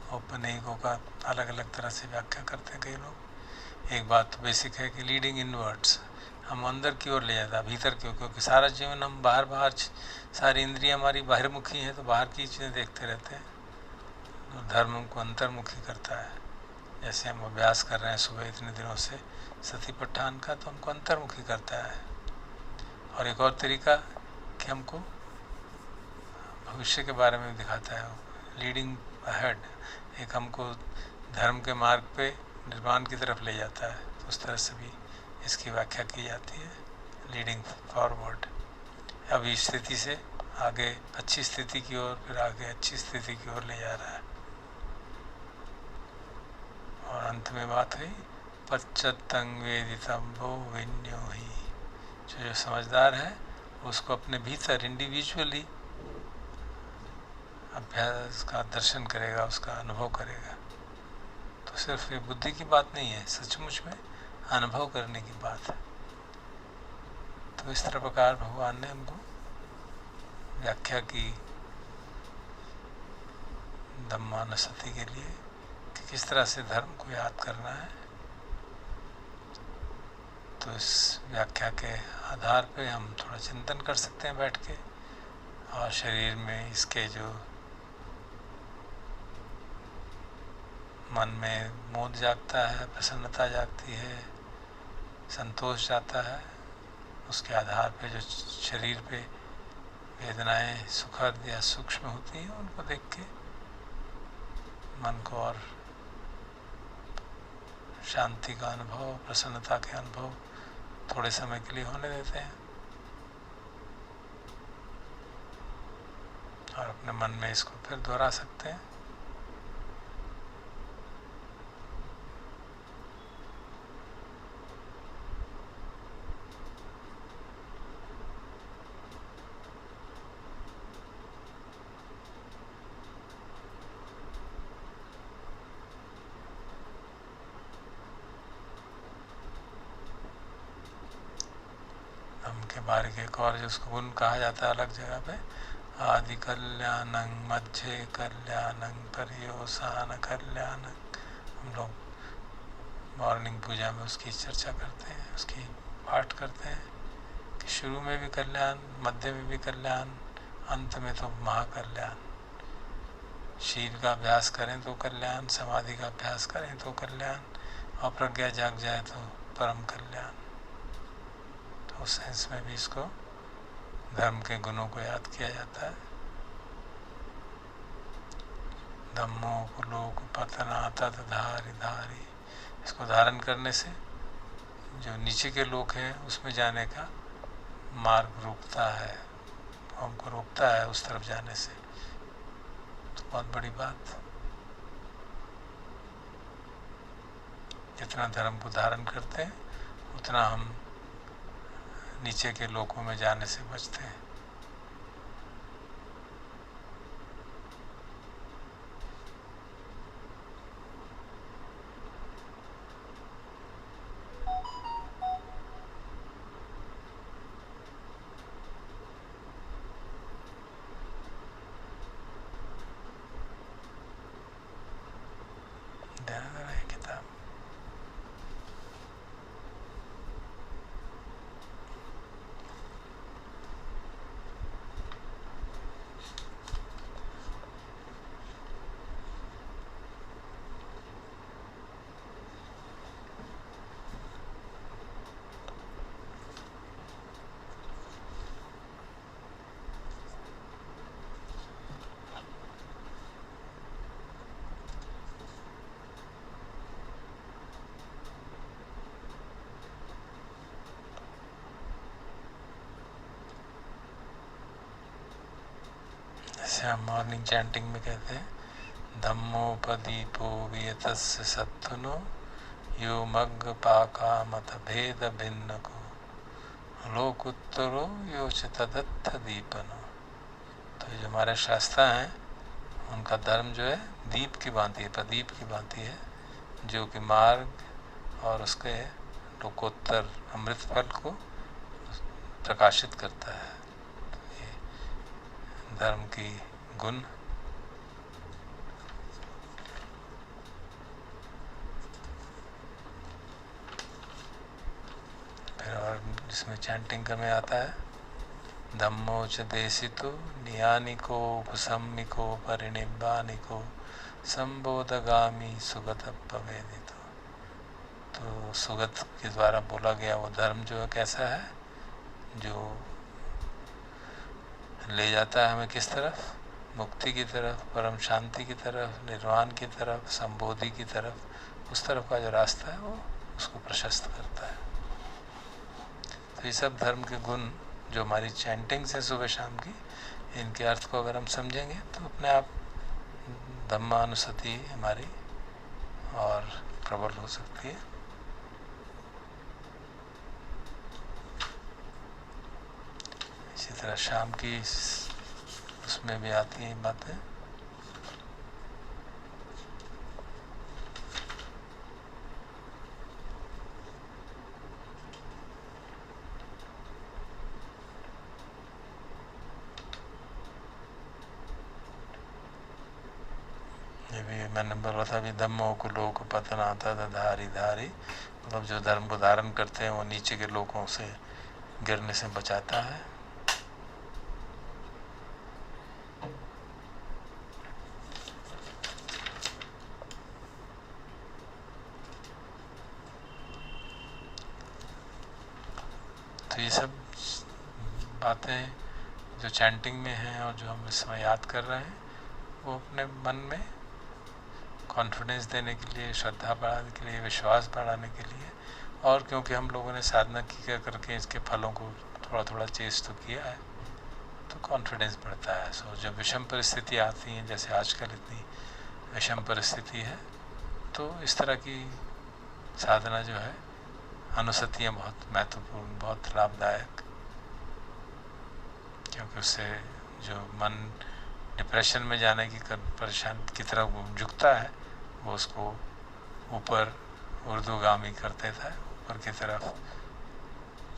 औपनिहिको का अलग अलग तरह से व्याख्या करते हैं कई लोग। एक बात तो बेसिक है कि लीडिंग इनवर्ड्स, हम अंदर की ओर ले जाता है, भीतर की ओर, क्योंकि सारा जीवन हम बाहर सारी इंद्रियां हमारी बाहरमुखी हैं, तो बाहर की चीज़ें देखते रहते हैं। तो धर्म हमको अंतर्मुखी करता है। जैसे हम अभ्यास कर रहे हैं सुबह इतने दिनों से सतीपट्ठान का, तो हमको अंतर्मुखी करता है। और एक और तरीका कि हमको भविष्य के बारे में दिखाता है, लीडिंग अहेड, एक हमको धर्म के मार्ग पे निर्वाण की तरफ ले जाता है। तो उस तरह से भी इसकी व्याख्या की जाती है, लीडिंग फॉरवर्ड, अभी स्थिति से आगे अच्छी स्थिति की ओर, फिर आगे अच्छी स्थिति की ओर ले जा रहा है। और अंत में बात हुई पच्चतंग वेदितम वो विन्यो ही, जो समझदार है उसको अपने भीतर इंडिविजुअली अभ्यास का दर्शन करेगा, उसका अनुभव करेगा। तो सिर्फ ये बुद्धि की बात नहीं है, सचमुच में अनुभव करने की बात है। तो इस तरह प्रकार भगवान ने हमको व्याख्या की धम्मानुस्ति के लिए कि किस तरह से धर्म को याद करना है। तो इस व्याख्या के आधार पे हम थोड़ा चिंतन कर सकते हैं बैठ के, और शरीर में इसके जो मन में मोद जागता है, प्रसन्नता जागती है, संतोष जाता है, उसके आधार पे जो शरीर पे वेदनाएं सुखद या सूक्ष्म होती हैं उनको देख के मन को और शांति का अनुभव, प्रसन्नता के अनुभव थोड़े समय के लिए होने देते हैं, और अपने मन में इसको फिर दोहरा सकते हैं। बाहर के एक और जिसको गुण कहा जाता है अलग जगह पे, आदि कल्याणं मध्य कल्याणं पर्यवसान कल्याणं। हम लोग मॉर्निंग पूजा में उसकी चर्चा करते हैं, उसकी पाठ करते हैं कि शुरू में भी कल्याण, मध्य में भी कल्याण, अंत में तो महाकल्याण। शील का अभ्यास करें तो कल्याण, समाधि का अभ्यास करें तो कल्याण, और प्रज्ञा जाग जाए तो परम कल्याण। उस सेंस में भी इसको धर्म के गुणों को याद किया जाता है। धम्मो लोक पतना तद धारी धारी, इसको धारण करने से जो नीचे के लोक हैं उसमें जाने का मार्ग रोकता है, हमको रोकता है उस तरफ जाने से। तो बहुत बड़ी बात, जितना धर्म को धारण करते हैं उतना हम नीचे के लोकों में जाने से बचते हैं। किताब जैसे हम मॉर्निंग चैंटिंग में कहते हैं, धम्मोपदीपो वियतस्य सत्तुनो यो मग्ग पाका मत भेद भिन्न को लोकुत्तरो यो च तदत्थ दीपनो। तो ये जो हमारे शास्त्र हैं उनका धर्म जो है दीप की भांति है, प्रदीप की भांति है, जो कि मार्ग और उसके लोकोत्तर अमृत फल को प्रकाशित करता है। धर्म की गुण फिर और जिसमें चैंटिंग में आता है, धम्मो च देशितो नियानिको उपसम्मिको परिनिब्बानिको संबोधगामी सुगत पवेदितो। तो सुगत के द्वारा बोला गया वो धर्म जो है कैसा है, जो ले जाता है हमें किस तरफ, मुक्ति की तरफ, परम शांति की तरफ, निर्वाण की तरफ, संबोधि की तरफ। उस तरफ का जो रास्ता है वो उसको प्रशस्त करता है। तो ये सब धर्म के गुण जो हमारी चैंटिंग्स है सुबह शाम की, इनके अर्थ को अगर हम समझेंगे तो अपने आप धम्मानुस्ति हमारी और प्रबल हो सकती है। इसी तरह शाम की उसमें भी आती हैं बातें। भी मैंने बोला था भी धम्मो को लोक पतन आता था धारी धारी, मतलब जो धर्म को धारण करते हैं वो नीचे के लोगों से गिरने से बचाता है। तो ये सब बातें जो चैंटिंग में हैं और जो हम इस समय याद कर रहे हैं, वो अपने मन में कॉन्फिडेंस देने के लिए, श्रद्धा बढ़ाने के लिए, विश्वास बढ़ाने के लिए, और क्योंकि हम लोगों ने साधना की करके इसके फलों को थोड़ा थोड़ा चेस्ट तो किया है, तो कॉन्फिडेंस बढ़ता है। सो जब विषम परिस्थिति आती हैं, जैसे आजकल इतनी विषम परिस्थिति है, तो इस तरह की साधना जो है, अनुसतियाँ बहुत महत्वपूर्ण, बहुत लाभदायक, क्योंकि उससे जो मन डिप्रेशन में जाने की परेशान की तरफ झुकता है, वो उसको ऊपर ऊर्ध्वगामी कर देता है, ऊपर की तरफ,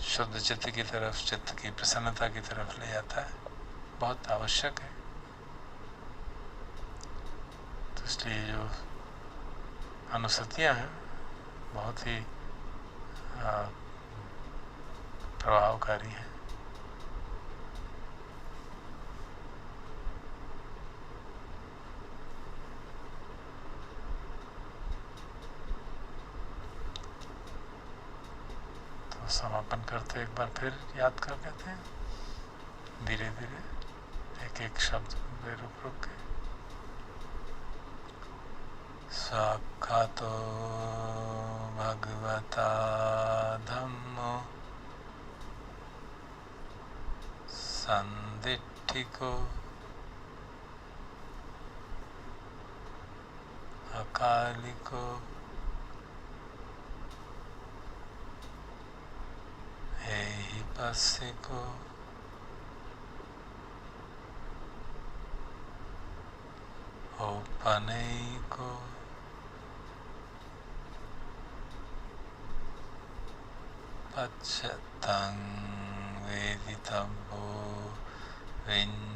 शुद्ध चित्त की तरफ, चित्त की प्रसन्नता की तरफ ले जाता है। बहुत आवश्यक है। तो इसलिए जो अनुसतियाँ हैं बहुत ही प्रभावकारी हैं। तो समापन करते एक बार फिर याद कर लेते हैं, धीरे धीरे एक एक शब्द पे रुक रुक के। साक्षातो भगवता धम्मो संदिट्ठिको अकालिको एहिपस्सिको औपनयिको पश्चातं वेदितव्यो विඤ्ඤुहीते।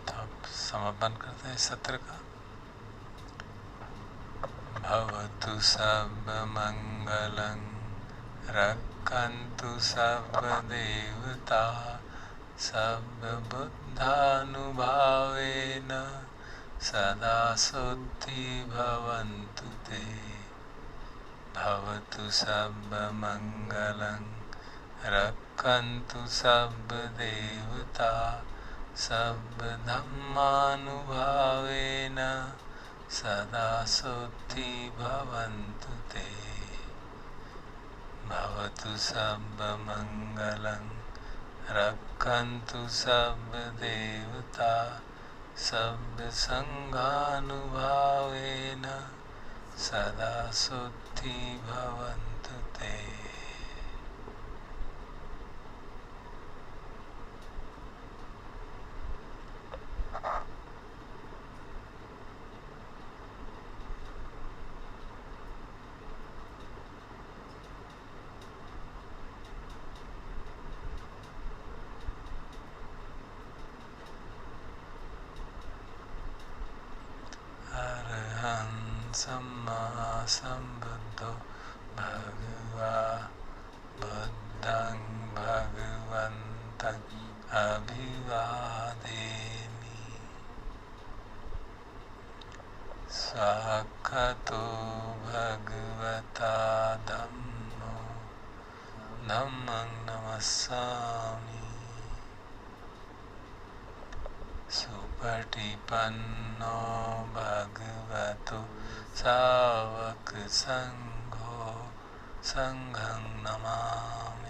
तो अब समापन करते हैं सत्र का। भवतु सर्वमङ्गलं रक्षन्तु सर्वदेवता सर्वबुद्धानुभावेन सदा सुखी भवन्तु ते। भवतु सर्वमङ्गलं रक्षन्तु सर्वदेवता सर्वधर्मानुभावेन सदा सुखी भवन्तु ते। भवतु सर्वमङ्गलं रक्षन्तु सर्वदेवता सर्वसङ्घानुभावेन सदा सुखी भवन्तु ते। सम्मा सम्बुद्धो भगवा बुद्धं भगवन्तं अभिवादेमि। साक्षातो भगवता धम्मो धम्मं नमस्सामि। सुपटिपन्नो भगवतो सावक संघो संघं नमामि।